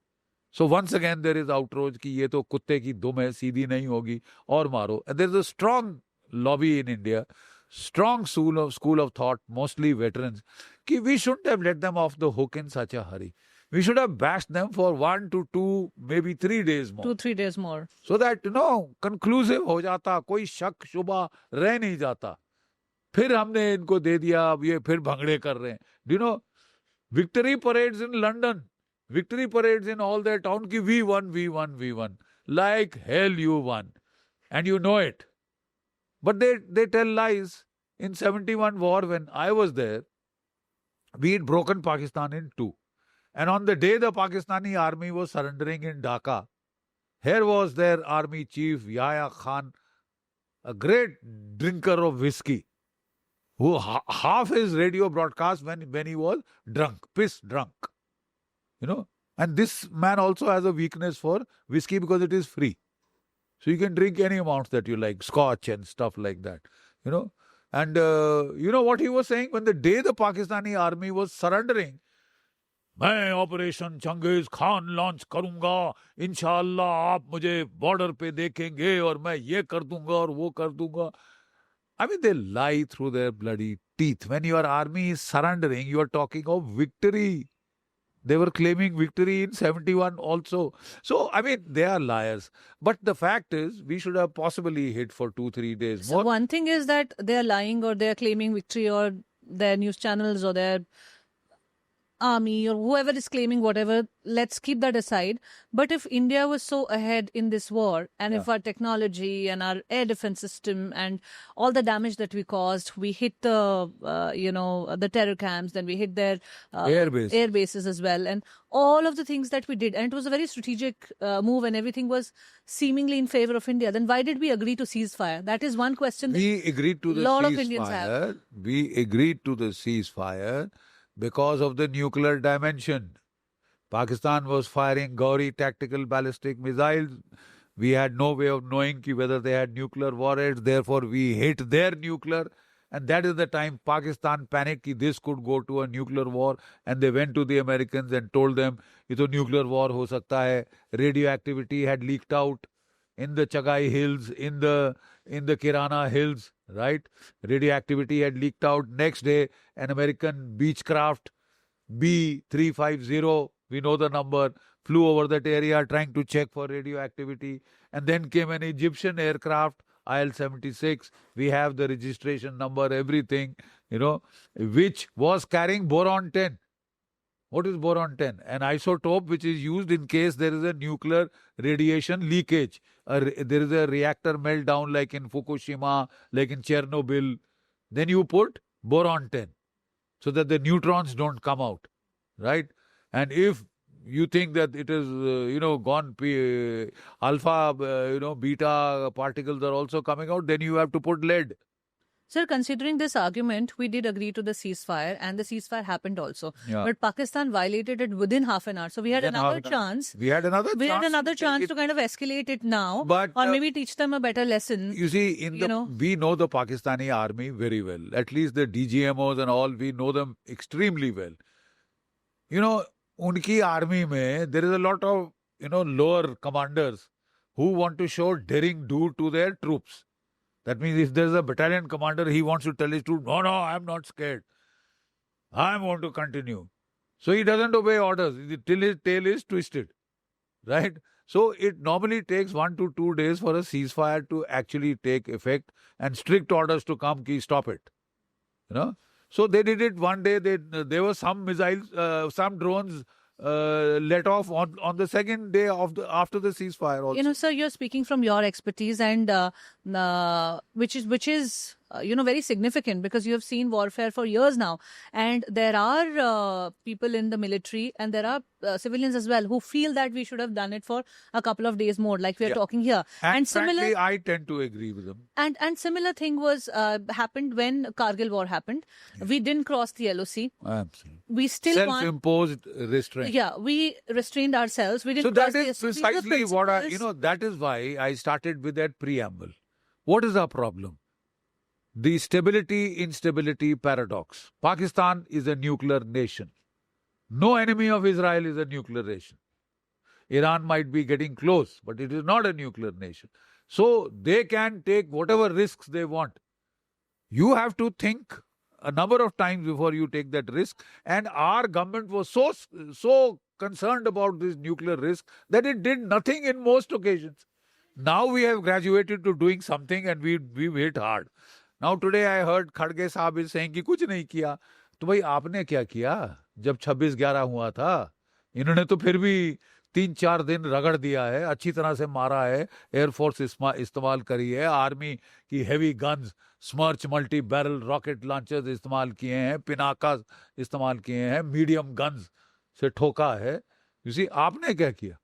So once again, there is outrage कि ये तो कुत्ते की दुम है, सीधी नहीं होगी, और मारो. And there is a strong lobby in India, strong school of thought, mostly veterans, कि we shouldn't have let them off the hook in such a hurry. We should have bashed them for 1 to 2, maybe 3 days more. 2-3 days more. So that, conclusive हो जाता, कोई शक शुबा रह नहीं जाता. फिर हमने इनको दे दिया, अब ये फिर भंगड़े कर रहे हैं. Do you know, victory parades in London, victory parades in all their town, ki we won. Like hell you won. And you know it. But they tell lies. In 71 war, when I was there, we had broken Pakistan in two. And on the day the Pakistani army was surrendering in Dhaka, here was their army chief, Yahya Khan, a great drinker of whiskey, who half his radio broadcast when he was drunk, piss drunk. And this man also has a weakness for whiskey because it is free. So you can drink any amounts that you like, scotch and stuff like that. And you know what he was saying? When the day the Pakistani army was surrendering, मैं operation Genghis Khan launch करूंगा, इंशाअल्लाह आप मुझे border पे देखेंगे और मैं ये कर दूंगा और वो कर दूंगा. I mean, they lie through their bloody teeth. When your army is surrendering, you are talking of victory. They were claiming victory in 71 also. So, I mean, they are liars. But the fact is, we should have possibly hit for 2-3 days more. So one thing is that they are lying or they are claiming victory, or their news channels or their army or whoever is claiming whatever, let's keep that aside. But if India was so ahead in this war, and if our technology and our air defense system and all the damage that we caused, we hit the the terror camps, then we hit their air bases as well, and all of the things that we did, and it was a very strategic move, and everything was seemingly in favor of India, then why did we agree to ceasefire? That is one question. We agreed to the lot ceasefire. Of Indians have. We agreed to the ceasefire because of the nuclear dimension. Pakistan was firing Gauri tactical ballistic missiles. We had no way of knowing whether they had nuclear warheads. Therefore, we hit their nuclear. And that is the time Pakistan panicked that this could go to a nuclear war. And they went to the Americans and told them, "Ye to nuclear war ho sakta hai." Radioactivity had leaked out in the Chagai Hills, in the Kirana Hills, right? Radioactivity had leaked out. Next day, an American Beechcraft B350, we know the number, flew over that area trying to check for radioactivity. And then came an Egyptian aircraft, IL-76. We have the registration number, everything, which was carrying boron-10. What is boron-10? An isotope which is used in case there is a nuclear radiation leakage. There is a reactor meltdown like in Fukushima, like in Chernobyl. Then you put boron-10 so that the neutrons don't come out, right? And if you think that it is, gone, alpha, beta particles are also coming out, then you have to put lead. Sir, considering this argument, we did agree to the ceasefire, and the ceasefire happened also. Yeah. But Pakistan violated it within half an hour. So we had another chance. We had another chance to kind of escalate it now, but, or maybe teach them a better lesson. You see, we know the Pakistani army very well. At least the DGMOs and all, we know them extremely well. Unki army mein, there is a lot of, lower commanders who want to show daring do to their troops. That means if there's a battalion commander, he wants to tell his troops, no, I'm not scared. I want to continue. So he doesn't obey orders till his tail is twisted, right? So it normally takes 1 to 2 days for a ceasefire to actually take effect and strict orders to come, stop it. So they did it one day. There were some missiles, some drones let off on the second day after the ceasefire also. Sir, you're speaking from your expertise, and which is very significant, because you have seen warfare for years now, and there are people in the military and there are civilians as well who feel that we should have done it for a couple of days more, like we are Yeah. talking here. And similar, frankly, I tend to agree with them. and similar thing was happened when Kargil war happened. We didn't cross the LOC. Absolutely. We still want. Self-imposed restraint. Yeah, we restrained ourselves. We didn't. So cross that the is SOC. These are precisely what principles. that is why I started with that preamble. What is our problem? The stability-instability paradox. Pakistan is a nuclear nation. No enemy of Israel is a nuclear nation. Iran might be getting close, but it is not a nuclear nation. So they can take whatever risks they want. You have to think a number of times before you take that risk. And our government was so concerned about this nuclear risk that it did nothing in most occasions. Now we have graduated to doing something and we hit hard. Now today I heard Khadge Saab is saying कि कुछ नहीं किया. तो भाई आपने क्या किया जब 26/11 हुआ था? इन्होंने तो फिर भी 3-4 दिन रगड़ दिया है, अच्छी तरह से मारा है, एयरफोर्स इस्तेमाल करी है, आर्मी की heavy guns, स्मर्च multi barrel rocket launchers इस्तेमाल किए हैं, पिनाका इस्तेमाल किए हैं, मीडियम गन्स से ठोका है. यू सी आपने क्या किया?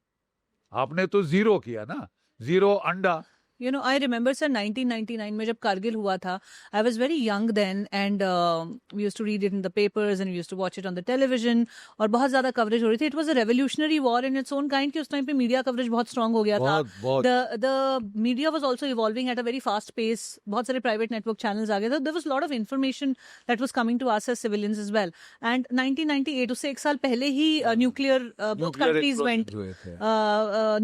आपने तो जीरो किया ना, जीरो अंडा. I remember, sir, 1999 में जब कारगिल हुआ था, I was very young then, and we used to read it in the papers and we used to watch it on the television, और बहुत ज़्यादा coverage हो रही थी. It was a revolutionary war in its own kind कि उस time पे media coverage बहुत strong हो गया था. The media was also evolving at a very fast pace. बहुत सारे private network channels आ गए थे. There was a lot of information that was coming to us as civilians as well. And 1998, उससे एक साल पहले ही nuclear, both countries went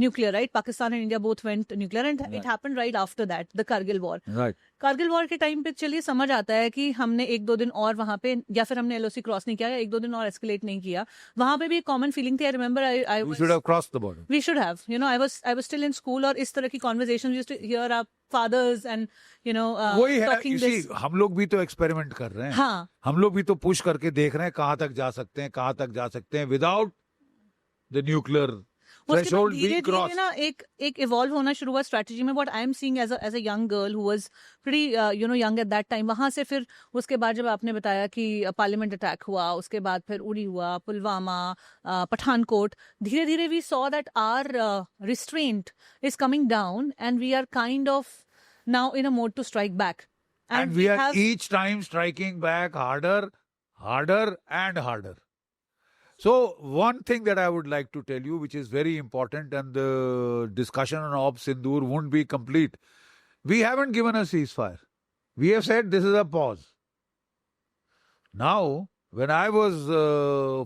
nuclear, right? Pakistan and India both went nuclear, and it happened right after that, the Kargil war. Right. Kargil war के time पे चलिए समझ आता है कि हमने 1-2 दिन और वहां पे, या फिर हमने एलओसी क्रॉस नहीं किया, या 1-2 दिन और एस्केलेट नहीं किया. वहां पे भी एक कॉमन फीलिंग थी. I remember We should have crossed the border. We should have. I was still in school, और इस तरह की conversations used to hear our fathers and वही है. talking this. हम लोग भी तो एक्सपेरिमेंट कर रहे हैं. हाँ. हम लोग भी तो पुश करके देख रहे हैं कहाँ तक जा सकते हैं, कहाँ तक जा सकते हैं without the nuclear threshold being crossed. ना एक इवॉल्व होना शुरू हुआ स्ट्रेटजी में. What I am seeing as a young girl who was pretty young at that time. वहां से फिर उसके बाद जब आपने बताया कि पार्लियामेंट अटैक हुआ, उसके बाद फिर उड़ी हुआ, पुलवामा, पठानकोट, धीरे धीरे we saw that our restraint is coming down and we are kind of now in a mode to strike back. And we are each time striking back harder and harder. So one thing that I would like to tell you, which is very important, and the discussion on Op Sindoor won't be complete. We haven't given a ceasefire. We have said this is a pause. Now, when I was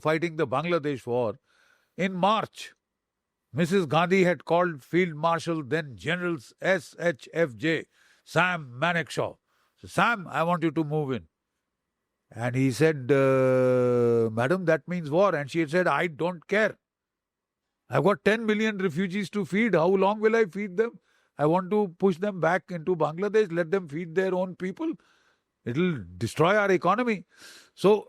fighting the Bangladesh war, in March, Mrs. Gandhi had called Field Marshal, then General SHFJ, Sam Manekshaw. So, Sam, I want you to move in. And he said, Madam, that means war. And she had said, I don't care. I've got 10 million refugees to feed. How long will I feed them? I want to push them back into Bangladesh, let them feed their own people. It'll destroy our economy. So,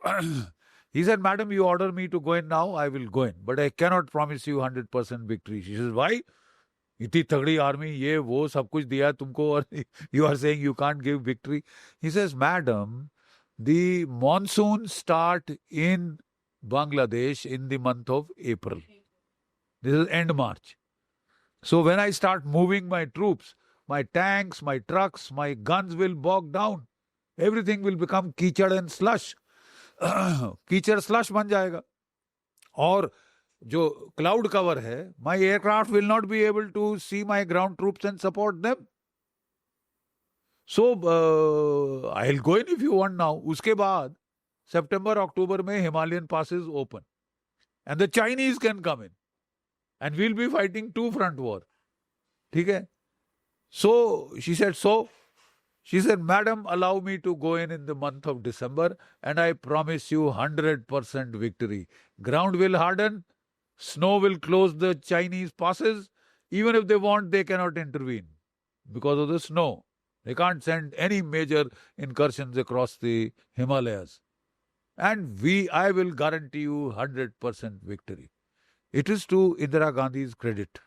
he said, Madam, you order me to go in now, I will go in. But I cannot promise you 100% victory. She says, why? इतनी तगड़ी army, ये वो सब कुछ दिया तुमको, और you are saying you can't give victory. He says, Madam, the monsoons start in Bangladesh in the month of April. This is end March. So when I start moving my troops, my tanks, my trucks, my guns will bog down. Everything will become कीचड़ and slush. कीचड़ slush बन जाएगा. और जो cloud cover है, my aircraft will not be able to see my ground troops and support them. So I'll go in if you want now. उसके बाद September, October में Himalayan passes open. And the Chinese can come in. And we'll be fighting two front war. ठीक है? So she said, Madam, allow me to go in the month of December, and I promise you 100% victory. Ground will harden, snow will close the Chinese passes. Even if they want, they cannot intervene because of the snow. They can't send any major incursions across the Himalayas. And I will guarantee you 100% victory. It is to Indira Gandhi's credit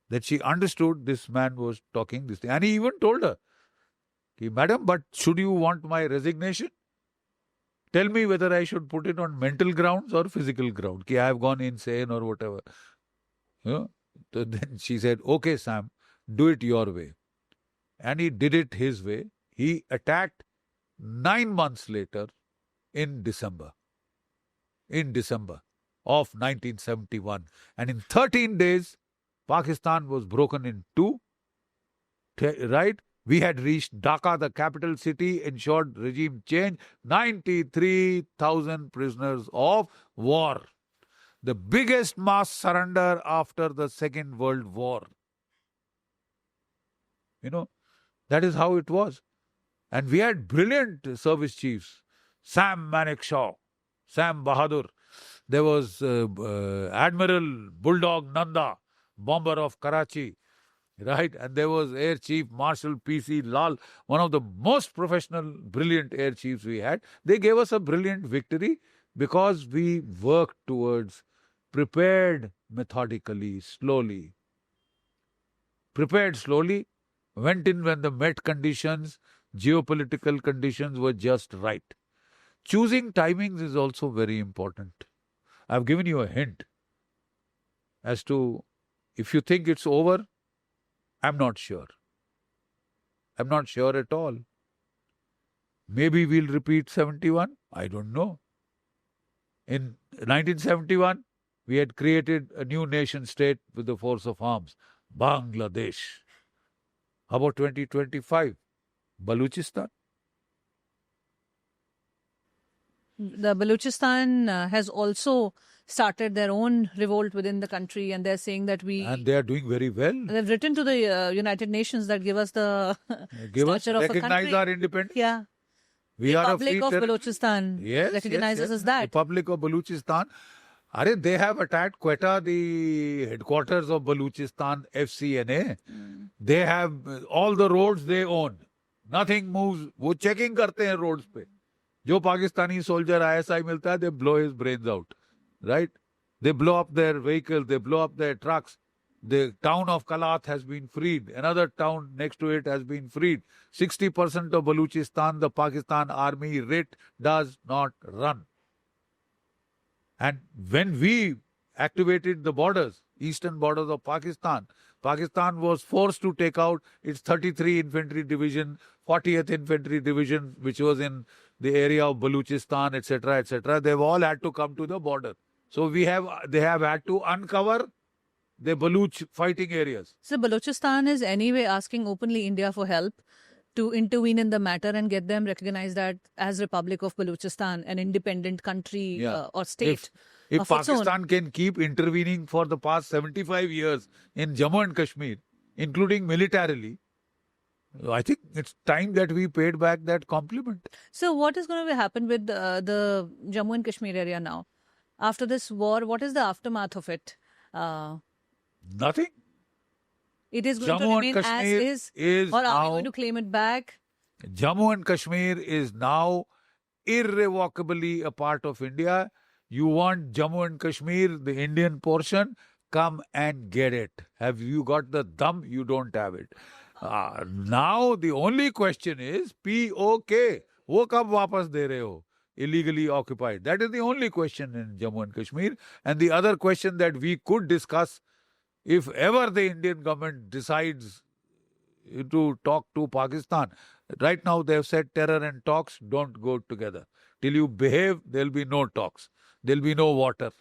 that she understood this man was talking this thing. And he even told her, Madam, but should you want my resignation? Tell me whether I should put it on mental grounds or physical ground. I have gone insane or whatever. So then she said, okay, Sam, do it your way. And he did it his way. He attacked 9 months later in December of 1971. And in 13 days, Pakistan was broken in two, right? We had reached Dhaka, the capital city, ensured regime change, 93,000 prisoners of war. The biggest mass surrender after the Second World War. That is how it was. And we had brilliant service chiefs. Sam Manekshaw, Sam Bahadur. There was Admiral Bulldog Nanda, bomber of Karachi, right? And there was Air Chief Marshal P.C. Lal, one of the most professional, brilliant air chiefs we had. They gave us a brilliant victory because we worked towards, prepared methodically, slowly. Prepared slowly, went in when the Met conditions, geopolitical conditions were just right. Choosing timings is also very important. I've given you a hint as to, if you think it's over, I'm not sure. I'm not sure at all. Maybe we'll repeat 71. I don't know. In 1971, we had created a new nation state with the force of arms, Bangladesh. How about 2025? Baluchistan. The Balochistan has also started their own revolt within the country, and they're saying that And they are doing very well. they've written to the United Nations that give us the Give us, stature of a recognize country. our independence. Yeah. We are a Republic free of territory. Balochistan Yes, recognizes yes. as that. Republic of Baluchistan. They have attacked Quetta, the headquarters of Baluchistan FCNA. They have all the roads they own. Nothing moves. वो checking करते हैं roads पे. जो Pakistani soldier ISI मिलता है, they blow his brains out. Right? They blow up their vehicles, they blow up their trucks. The town of Kalat has been freed. Another town next to it has been freed. 60% of Baluchistan, the Pakistan army writ does not run. And when we activated the borders, eastern borders of Pakistan, Pakistan was forced to take out its 33 Infantry Division, 40th Infantry Division, which was in the area of Baluchistan, etc., etc. They've all had to come to the border. So they have had to uncover the Baluch fighting areas. So Balochistan is anyway asking openly India for help to intervene in the matter and get them recognized that as Republic of Balochistan, an independent country or state. If of its own. Pakistan can keep intervening for the past 75 years in Jammu and Kashmir, including militarily, I think it's time that we paid back that compliment. So what is going to happen with the Jammu and Kashmir area now? After this war, what is the aftermath of it? Nothing. It is going Jammu to and remain as Kashmir is, or are we now- going to claim it back? Jammu and Kashmir is now irrevocably a part of India. You want Jammu and Kashmir, the Indian portion, come and get it. Have you got the dum? You don't have it. Now the only question is POK. वो कब वापस दे रहे हो? Illegally occupied. That is the only question in Jammu and Kashmir. And the other question that we could discuss, if ever the Indian government decides to talk to Pakistan, right now they have said terror and talks don't go together. Till you behave, there will be no talks. There will be no water.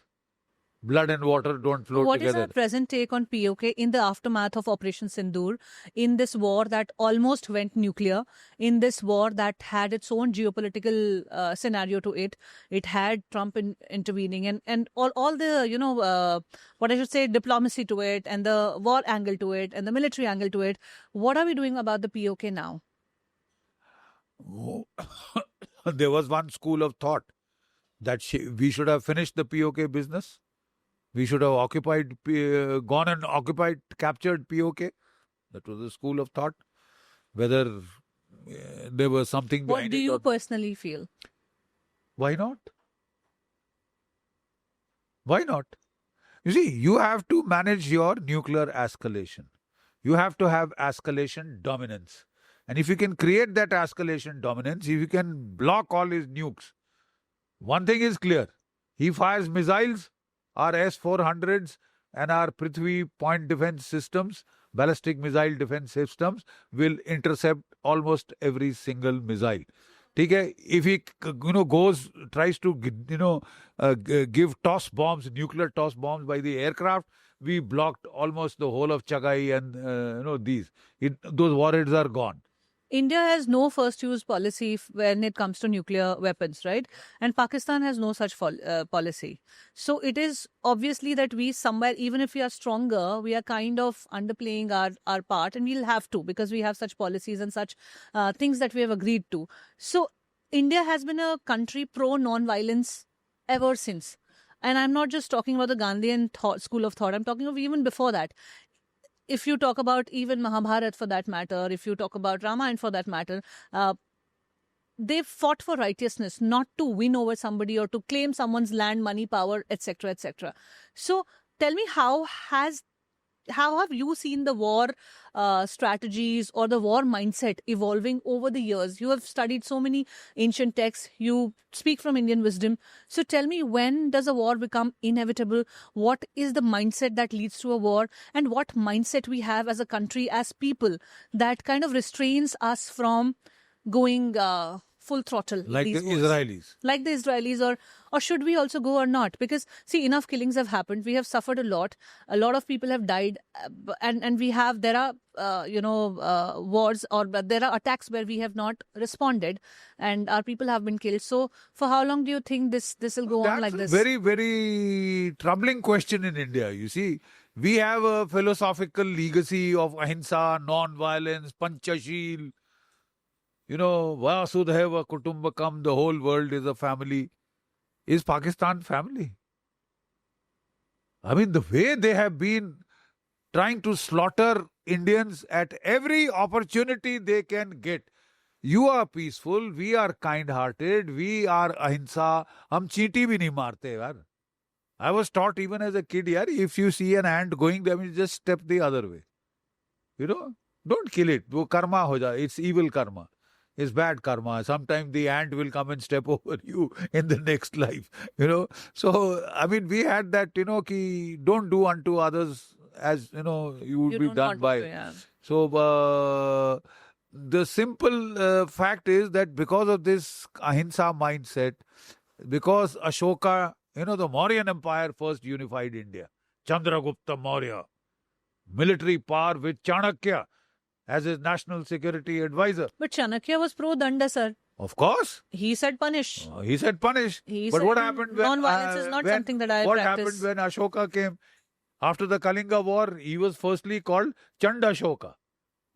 Blood and water don't flow What is together. our present take on POK in the aftermath of Operation Sindoor, in this war that almost went nuclear, in this war that had its own geopolitical scenario to it? It had Trump intervening and all the, what I should say, diplomacy to it and the war angle to it and the military angle to it. What are we doing about the POK now? There was one school of thought that we should have finished the POK business. We should have gone and occupied, captured POK. That was a school of thought. Whether there was something What behind do it you or- personally feel? Why not? Why not? You see, you have to manage your nuclear escalation. You have to have escalation dominance. And if you can create that escalation dominance, if you can block all his nukes, one thing is clear. He fires missiles, our S-400s and our Prithvi point defense systems, ballistic missile defense systems, will intercept almost every single missile. Okay? If he tries to give toss bombs, nuclear toss bombs by the aircraft, we blocked almost the whole of Chagai and those warheads are gone. India has no first use policy when it comes to nuclear weapons, right? And Pakistan has no such policy. So it is obviously that we somewhere, even if we are stronger, we are kind of underplaying our part, and we'll have to, because we have such policies and such things that we have agreed to. So India has been a country pro non-violence ever since. And I'm not just talking about the Gandhian school of thought. I'm talking of even before that. If you talk about even Mahabharata for that matter, if you talk about Ramayana for that matter, they fought for righteousness, not to win over somebody or to claim someone's land, money, power, etc., etc. So tell me, how have you seen the war strategies or the war mindset evolving over the years? You have studied so many ancient texts. You speak from Indian wisdom. So tell me, when does a war become inevitable? What is the mindset that leads to a war? And what mindset we have as a country, as people, that kind of restrains us from going full throttle? Like the wars? Israelis. Like the Israelis, or should we also go or not? Because see, enough killings have happened. We have suffered a lot. A lot of people have died, and there are wars, or there are attacks where we have not responded, and our people have been killed. So for how long do you think this will go on like this? That's a very, very troubling question in India. You see, we have a philosophical legacy of ahimsa, non-violence, panchashil. Vasudhaiva Kutumbakam, the whole world is a family. Is Pakistan family? I mean, the way they have been trying to slaughter Indians at every opportunity they can get. You are peaceful, we are kind-hearted, we are ahimsa. Hum cheeti bhi nahi marte, yaar. I was taught even as a kid, yaar, if you see an ant going there, just step the other way. Don't kill it. Wo karma ho jaa. It's evil karma. It's bad karma. Sometimes the ant will come and step over you in the next life, So, I mean, we had that, ki don't do unto others as, you would be done by. Yeah. So, the simple fact is that because of this ahimsa mindset, because Ashoka, the Mauryan Empire first unified India. Chandragupta Maurya, military power with Chanakya as his national security advisor. But Chanakya was pro-Danda, sir. Of course. He said punish. He said punish. He but said what happened when... non-violence is not something that I What practice. happened when Ashoka came? After the Kalinga war, he was firstly called Chandashoka.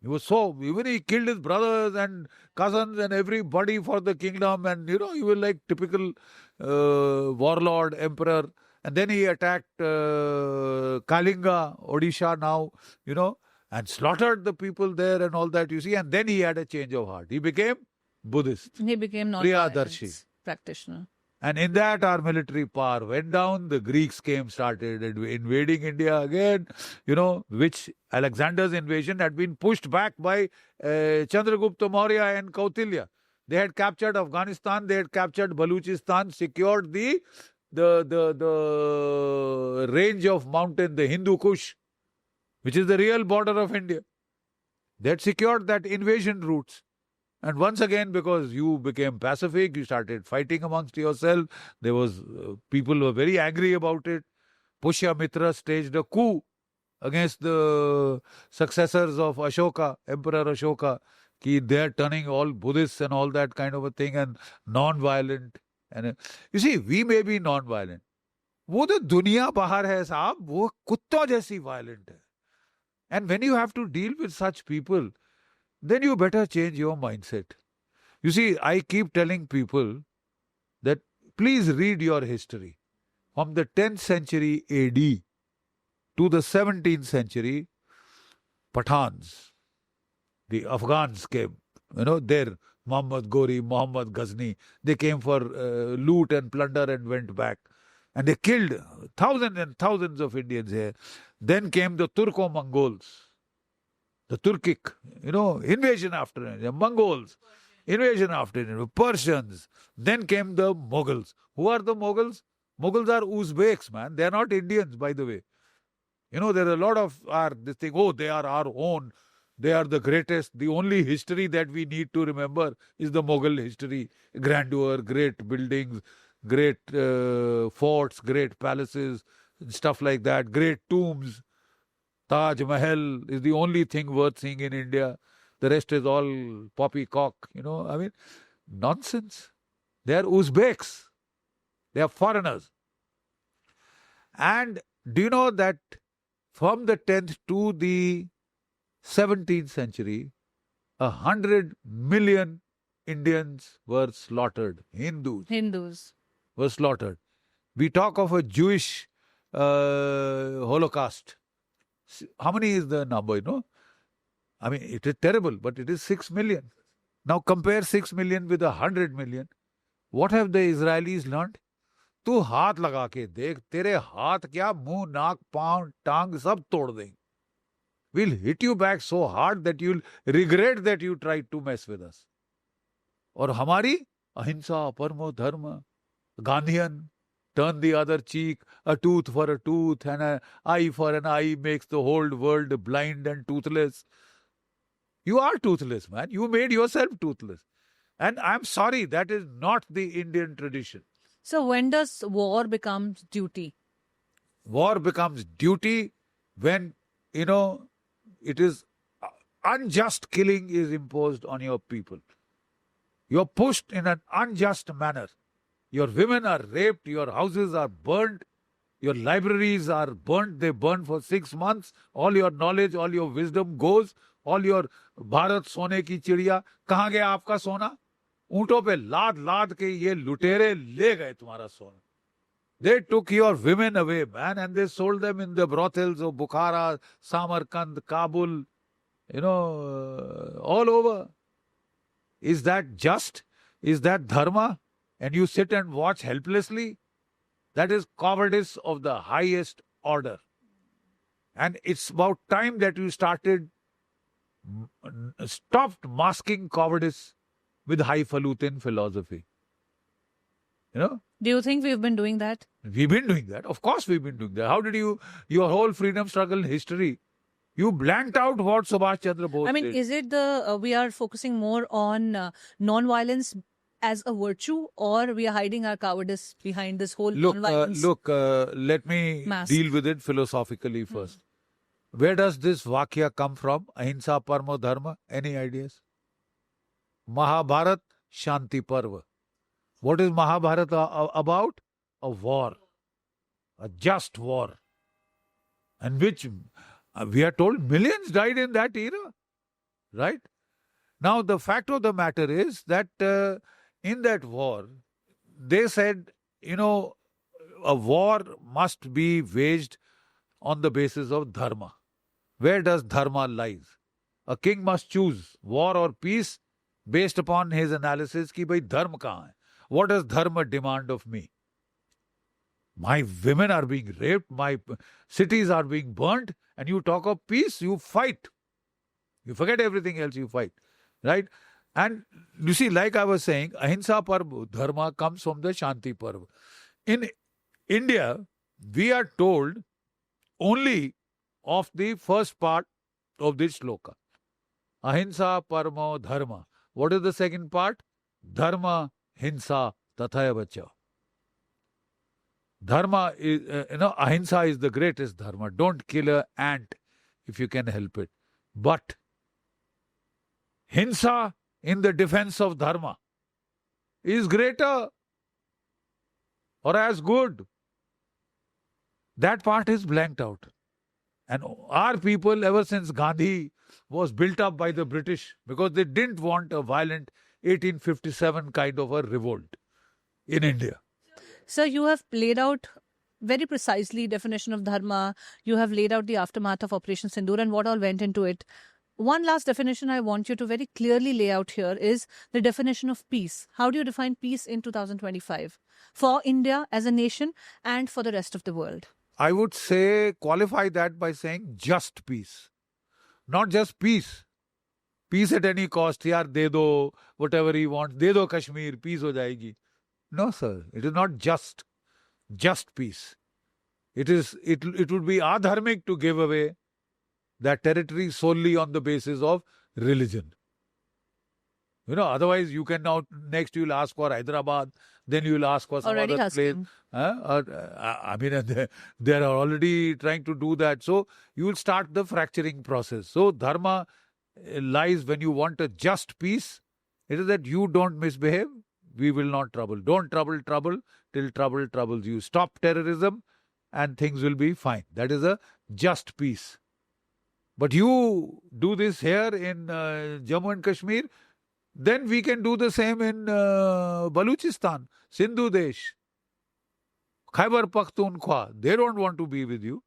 He was even he killed his brothers and cousins and everybody for the kingdom, and he was like typical warlord, emperor. And then he attacked Kalinga, Odisha now, and slaughtered the people there and all that, you see. And then he had a change of heart. He became Buddhist. He became Priyadarshi practitioner. And in that, our military power went down. The Greeks started invading India again, which Alexander's invasion had been pushed back by Chandragupta Maurya and Kautilya. They had captured Afghanistan, they had captured Baluchistan, secured the range of mountain, the Hindu Kush, which is the real border of India. They had secured that invasion routes. And once again, because you became pacific, you started fighting amongst yourself. There was, people were very angry about it. Pushyamitra staged a coup against the successors of Ashoka, Emperor Ashoka. They're turning all Buddhists and all that kind of a thing, and non-violent. And you see, we may be non-violent. वो तो दुनिया बाहर है साहब, वो कुत्तों जैसी violent है. And when you have to deal with such people, then you better change your mindset. You see, I keep telling people that please read your history. From the 10th century AD to the 17th century, Pathans, the Afghans came, there, Muhammad Ghori, Muhammad Ghazni, they came for loot and plunder and went back. And they killed thousands and thousands of Indians here. Then came the Turco-Mongols. the Turkic, invasion after India, Mongols, invasion after India, Persians. Then came the Mughals. Who are the Mughals? Mughals are Uzbeks, man. They are not Indians, by the way. There are a lot of this thing, they are our own. They are the greatest. The only history that we need to remember is the Mughal history. Grandeur, great buildings, great forts, great palaces, stuff like that, great tombs. Taj Mahal is the only thing worth seeing in India. The rest is all poppycock, nonsense. They are Uzbeks. They are foreigners. And do you know that from the 10th to the 17th century, 100 million Indians were slaughtered. Hindus were slaughtered. We talk of a Jewish Holocaust. How many is the number, it is terrible, but it is 6 million. Now compare 6 million with 100 million. What have the Israelis learned? तू हाथ लगा के देख, तेरे हाथ क्या मुंह नाक पांव टांग सब तोड़ देंगे. We'll hit you back so hard that you'll regret that you tried to mess with us. और हमारी अहिंसा परमो धर्म, Gandhian, turn the other cheek, a tooth for a tooth and an eye for an eye makes the whole world blind and toothless. You are toothless, man. You made yourself toothless. And I'm sorry, that is not the Indian tradition. So when does war become duty? War becomes duty when, it is unjust killing is imposed on your people. You're pushed in an unjust manner. Your women are raped, your houses are burnt, your libraries are burnt. They burn for 6 months. All your knowledge, all your wisdom goes. All your Bharat सोने की चिड़िया, कहाँ गया आपका सोना? ऊंटों पे लाद लाद के ये लुटेरे ले गए तुम्हारा सोना. They took your women away, man, and they sold them in the brothels of Bukhara, Samarkand, Kabul, all over. Is that just? Is that dharma? And you sit and watch helplessly? That is cowardice of the highest order. And it's about time that you stopped masking cowardice with highfalutin philosophy. Do you think we've been doing that? We've been doing that. Of course we've been doing that. How did your whole freedom struggle history, you blanked out what Subhash Chandra Bose did. Is it we are focusing more on non-violence as a virtue, or we are hiding our cowardice behind this whole non-violence? Let me mask? Deal with it philosophically first. Where does this Vakya come from? Ahimsa Parmo Dharma. Any ideas? Mahabharat Shanti Parva. What is Mahabharata about? A war. A just war. And which we are told millions died in that era. Right? Now the fact of the matter is that in that war, they said, a war must be waged on the basis of dharma. Where does dharma lies? A king must choose war or peace based upon his analysis ki bhai dharma kahan hai? What does dharma demand of me? My women are being raped, my cities are being burnt, and you talk of peace, you fight. You forget everything else, you fight. Right? And you see, like I was saying, Ahimsa Parva Dharma comes from the Shanti Parva. In India, we are told only of the first part of this shloka. Ahimsa Paramo Dharma. What is the second part? Dharma, Hinsa, Tathaya Bacha. Dharma is, Ahimsa is the greatest dharma. Don't kill an ant if you can help it. But Hinsa in the defense of dharma is greater or as good. That part is blanked out. And our people, ever since Gandhi was built up by the British, because they didn't want a violent 1857 kind of a revolt in India. So you have laid out very precisely definition of dharma. You have laid out the aftermath of Operation Sindoor and what all went into it. One last definition I want you to very clearly lay out here is the definition of peace. How do you define peace in 2025 for India as a nation and for the rest of the world? I would say, qualify that by saying just peace. Not just peace. Peace at any cost. Yaar, de do whatever he wants. De do Kashmir. Peace ho jayegi. No, sir. It is not just peace. It would be adharmic to give away that territory solely on the basis of religion. Otherwise you can now, next you'll ask for Hyderabad, then you'll ask for some Already other place. asking. I mean, they are already trying to do that. So you will start the fracturing process. So dharma lies when you want a just peace. It is that you don't misbehave, we will not trouble. Don't trouble till trouble troubles you. Stop terrorism and things will be fine. That is a just peace. But you do this here in Jammu and Kashmir, then we can do the same in Baluchistan, Sindhu Desh, Khyber Pakhtunkhwa. They don't want to be with you.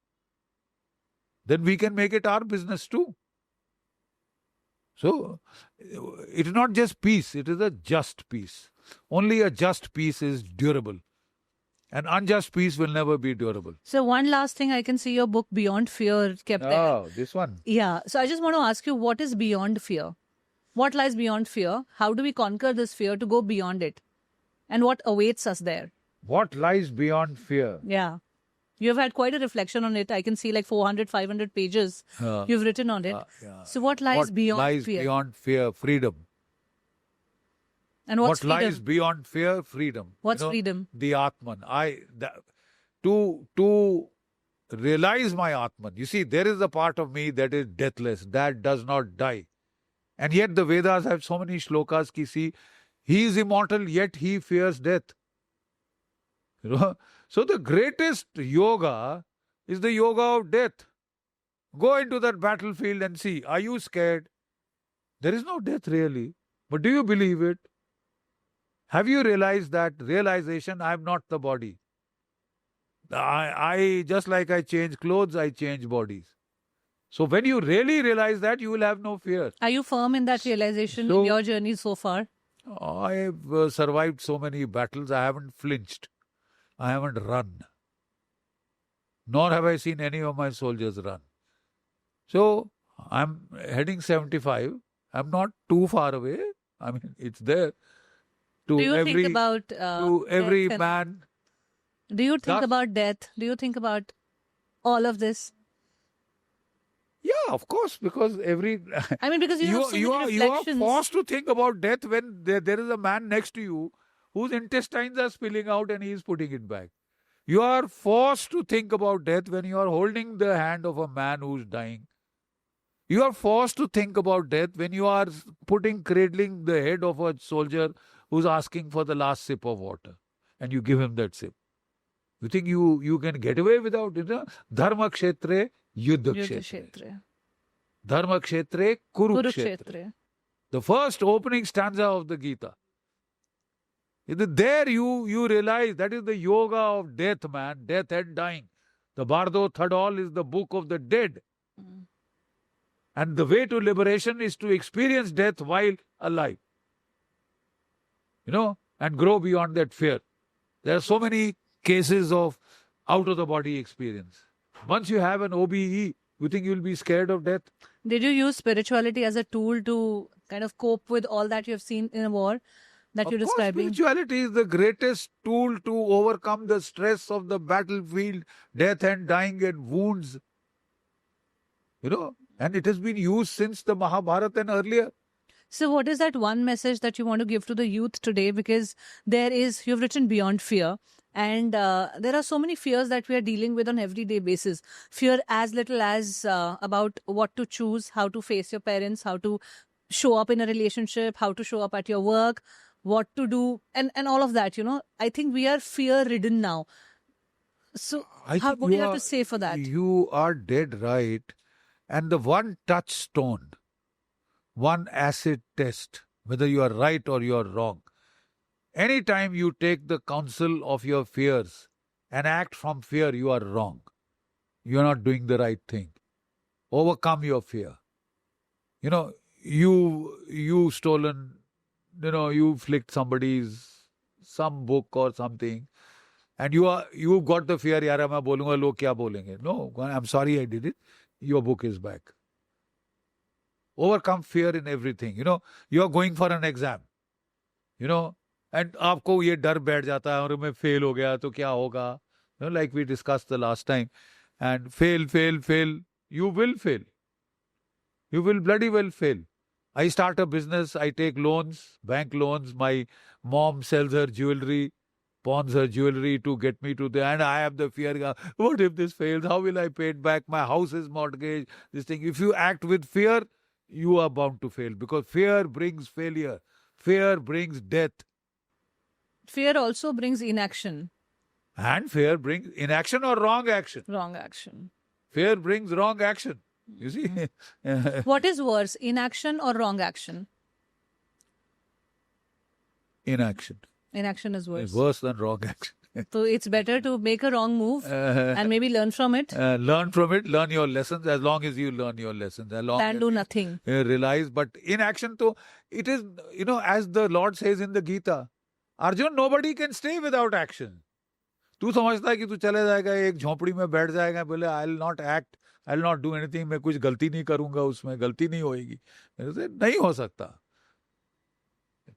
Then we can make it our business too. So, it is not just peace, it is a just peace. Only a just peace is durable. An unjust peace will never be durable. So one last thing, I can see your book Beyond Fear kept there. Oh, this one. Yeah. So I just want to ask you, what is beyond fear? What lies beyond fear? How do we conquer this fear to go beyond it? And what awaits us there? What lies beyond fear? Yeah. You've had quite a reflection on it. I can see like 400, 500 pages you've written on it. Yeah. So what lies beyond lies fear? beyond fear? Freedom. And what's what freedom? lies beyond fear? Freedom. What's freedom? The Atman. To realize my Atman. You see, there is a part of me that is deathless, that does not die. And yet the Vedas have so many shlokas ki see, he is immortal, yet he fears death. So the greatest yoga is the yoga of death. Go into that battlefield and see, are you scared? There is no death really. But do you believe it? Have you realized that realization, I am not the body? I just like I change clothes, I change bodies. So when you really realize that, you will have no fear. Are you firm in that realization in your journey so far? I have survived so many battles, I haven't flinched. I haven't run. Nor have I seen any of my soldiers run. So I'm heading 75. I'm not too far away. I mean, it's there. Do you think about to every death man. Do you think about death? Do you think about all of this? Yeah, of course, because every... I mean, because you have so many you are reflections. forced to think about death when there is a man next to you whose intestines are spilling out and he is putting it back. You are forced to think about death when you are holding the hand of a man who's dying. You are forced to think about death when you are cradling the head of a soldier who's asking for the last sip of water and you give him that sip. You think you can get away without it? Dharma kshetre, yuddha kshetre. Dharma kshetre, kurukshetre. The first opening stanza of the Gita. There you realize that is the yoga of death, man. Death and dying. The Bardo Thadal is the book of the dead. And the way to liberation is to experience death while alive. And grow beyond that fear. There are so many cases of out-of-the-body experience. Once you have an OBE, you think you'll be scared of death? Did you use spirituality as a tool to kind of cope with all that you have seen in a war that you're describing? Spirituality is the greatest tool to overcome the stress of the battlefield, death and dying and wounds. And it has been used since the Mahabharata and earlier. So what is that one message that you want to give to the youth today? Because you've written Beyond Fear. And there are so many fears that we are dealing with on everyday basis. Fear as little as about what to choose, how to face your parents, how to show up in a relationship, how to show up at your work, what to do, and all of that, I think we are fear-ridden now. So what do you have to say for that? You are dead right. And the one touchstone, one acid test, whether you are right or you are wrong, anytime you take the counsel of your fears and act from fear, you are wrong. You are not doing the right thing. Overcome your fear. You stolen, you flicked some book or something, and you got the fear, yaar, main bolunga, log kya bolenge. No, I'm sorry I did it. Your book is back. overcome fear in everything. You are going for an exam, and आपको ये डर बैठ जाता है और मैं fail हो गया तो क्या होगा, like we discussed the last time. And fail, you will fail. You will bloody well fail. I start a business, I take loans, bank loans. My mom sells her jewelry, pawns her jewelry to get me to and I have the fear, what if this fails? How will I pay it back? My house is mortgaged, this thing. If you act with fear, you are bound to fail, because fear brings failure. Fear brings death. Fear also brings inaction. And fear brings inaction or wrong action. Wrong action. Fear brings wrong action. You see? What is worse, inaction or wrong action? Inaction. Inaction is worse. It's worse than wrong action. So it's better to make a wrong move and maybe learn from it. Learn from it, learn your lessons. As long as you learn your lessons, as long Than as do you, nothing. Realize. But inaction, to it is, as the Lord says in the Gita, Arjun, nobody can stay without action. तू समझता है कि तू चले जाएगा एक झोपड़ी में बैठ जाएगा, बोले I will not act, I will not do anything, मैं कुछ गलती नहीं करूंगा, उसमें गलती नहीं होएगी, नहीं हो सकता.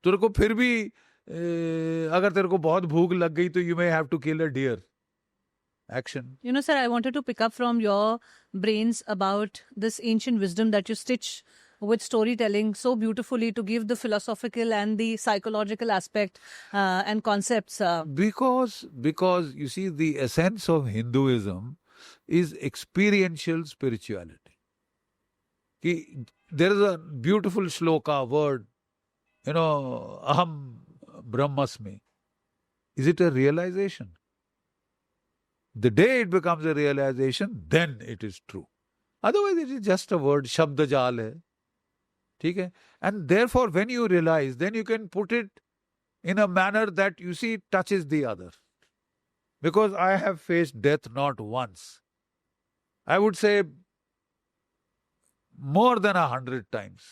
तेरे को फिर भी अगर तेरे को बहुत भूख लग गई तो you may have to kill a deer. Action. Sir, I wanted to pick up from your brains about this ancient wisdom that you stitch with storytelling so beautifully to give the philosophical and the psychological aspect and concepts. Because you see, the essence of Hinduism is experiential spirituality. There is a beautiful shloka word, aham brahmasmi. Is it a realization? The day it becomes a realization, then it is true. Otherwise, it is just a word, shabda jal hai. ठीक है? And therefore, when you realize, then you can put it in a manner that, you see, touches the other. Because I have faced death not once. I would say more than 100 times.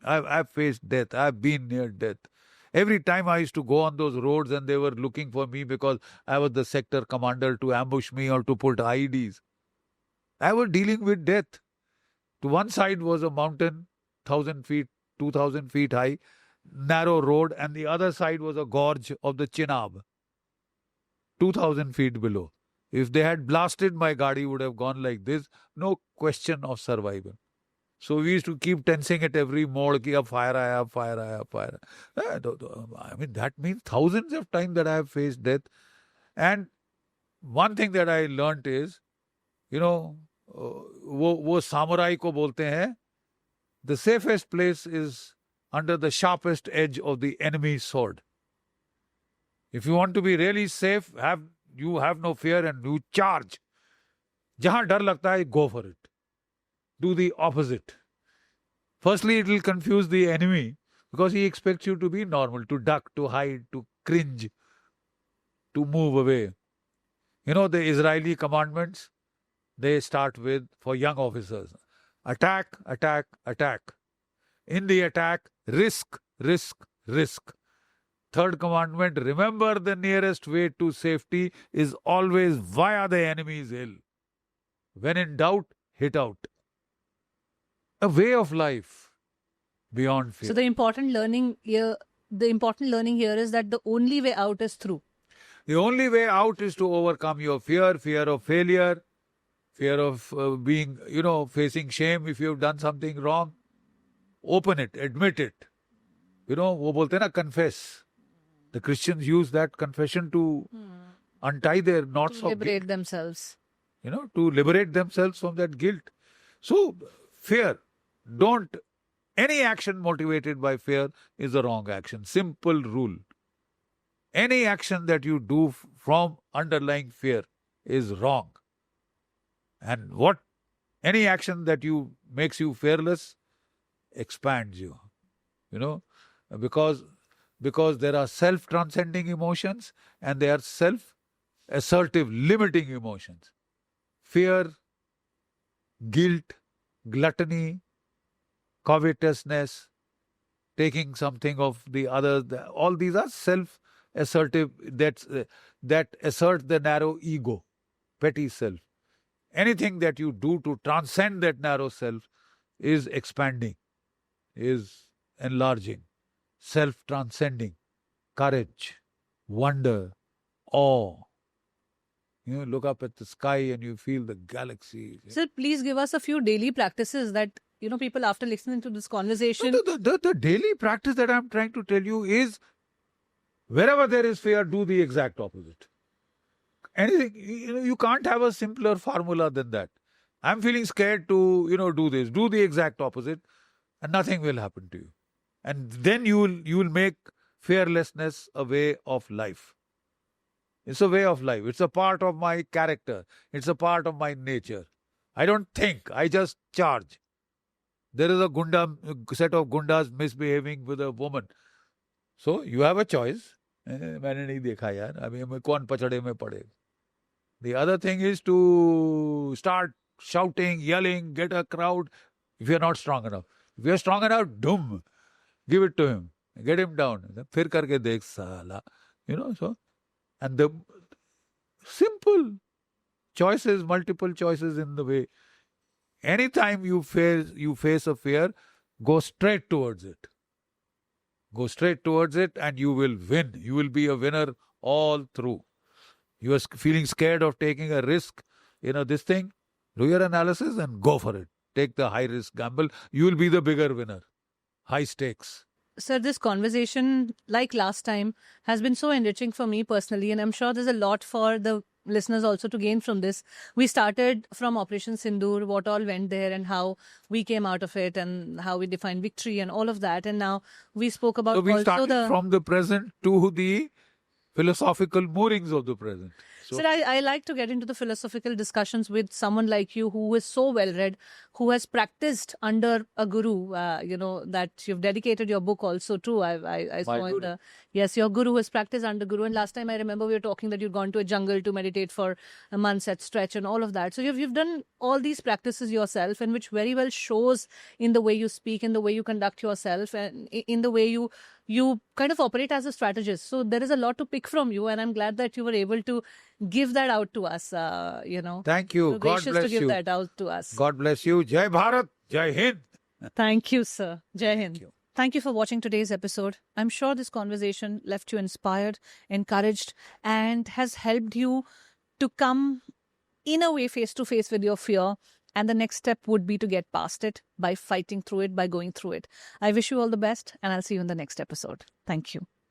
I've faced death. I've been near death. Every time I used to go on those roads and they were looking for me because I was the sector commander, to ambush me or to put IEDs. I was dealing with death. To one side was a mountain, 1,000 feet, 2,000 feet high, narrow road, and the other side was a gorge of the Chenab, 2,000 feet below. If they had blasted, my gadi would have gone like this, no question of survival. So we used to keep tensing at every mode, ki ab fire aaya, fire aaya, fire aaya. I mean, that means thousands of times that I have faced death. And one thing that I learnt is, वो samurai को बोलते हैं, the safest place is under the sharpest edge of the enemy's sword. If you want to be really safe, you have no fear and you charge. जहां डर लगता है, go for it. Do the opposite. Firstly, it will confuse the enemy because he expects you to be normal, to duck, to hide, to cringe, to move away. The Israeli commandments, they start with, for young officers, attack, attack, attack. In the attack, risk, risk, risk. Third commandment, remember the nearest way to safety is always via the enemy's hill. When in doubt, hit out. A way of life beyond fear. So the important learning here is that the only way out is through. The only way out is to overcome your fear, fear of failure, fear of being, facing shame if you've done something wrong. Open it, admit it. वो बोलते हैं ना, confess. The Christians use that confession to untie their knots To of liberate guilt. themselves. To liberate themselves from that guilt. So, fear. Any action motivated by fear is a wrong action. Simple rule. Any action that you do from underlying fear is wrong. And any action that makes you fearless expands you. Because there are self-transcending emotions and there are self-assertive, limiting emotions. Fear, guilt, gluttony, covetousness, taking something of the other, all these are self-assertive, that assert the narrow ego, petty self. Anything that you do to transcend that narrow self is expanding, is enlarging, self-transcending, courage, wonder, awe. You know, look up at the sky and you feel the galaxies. Sir, please give us a few daily practices that, people after listening to this conversation. The daily practice that I'm trying to tell you is wherever there is fear, do the exact opposite. Anything, you can't have a simpler formula than that. I'm feeling scared to, do this. Do the exact opposite and nothing will happen to you. And then you will make fearlessness a way of life. It's a way of life. It's a part of my character. It's a part of my nature. I don't think. I just charge. There is a set of gundas misbehaving with a woman. So you have a choice. मैंने नहीं देखा यार. अभी मैं कौन पछड़े में पड़े. The other thing is to start shouting, yelling, get a crowd if you're not strong enough. If you're strong enough, doom. Give it to him. Get him down. फिर करके देख साला. So. And the simple choices, multiple choices in the way. Anytime you face a fear, go straight towards it. Go straight towards it and you will win. You will be a winner all through. You are feeling scared of taking a risk, this thing. Do your analysis and go for it. Take the high risk gamble. You will be the bigger winner. High stakes. Sir, this conversation, like last time, has been so enriching for me personally, and I'm sure there's a lot for the listeners also to gain from this. We started from Operation Sindoor, what all went there and how we came out of it and how we defined victory and all of that. And now we spoke about so we started from the present to the philosophical moorings of the present. So, sir, I like to get into the philosophical discussions with someone like you who is so well-read, who has practiced under a guru, that you've dedicated your book also to. I saw in the... Yes, your guru has practiced under guru. And last time I remember we were talking that you'd gone to a jungle to meditate for a month at stretch and all of that. So you've done all these practices yourself, and which very well shows in the way you speak, in the way you conduct yourself, and in the way you kind of operate as a strategist. So there is a lot to pick from you, and I'm glad that you were able to give that out to us, Thank you. So God bless to give you. that out to us. God bless you. Jai Bharat. Jai Hind. Thank you, sir. Jai Hind. Thank you. Thank you for watching today's episode. I'm sure this conversation left you inspired, encouraged, and has helped you to come in a way face to face with your fear. And the next step would be to get past it by fighting through it, by going through it. I wish you all the best, and I'll see you in the next episode. Thank you.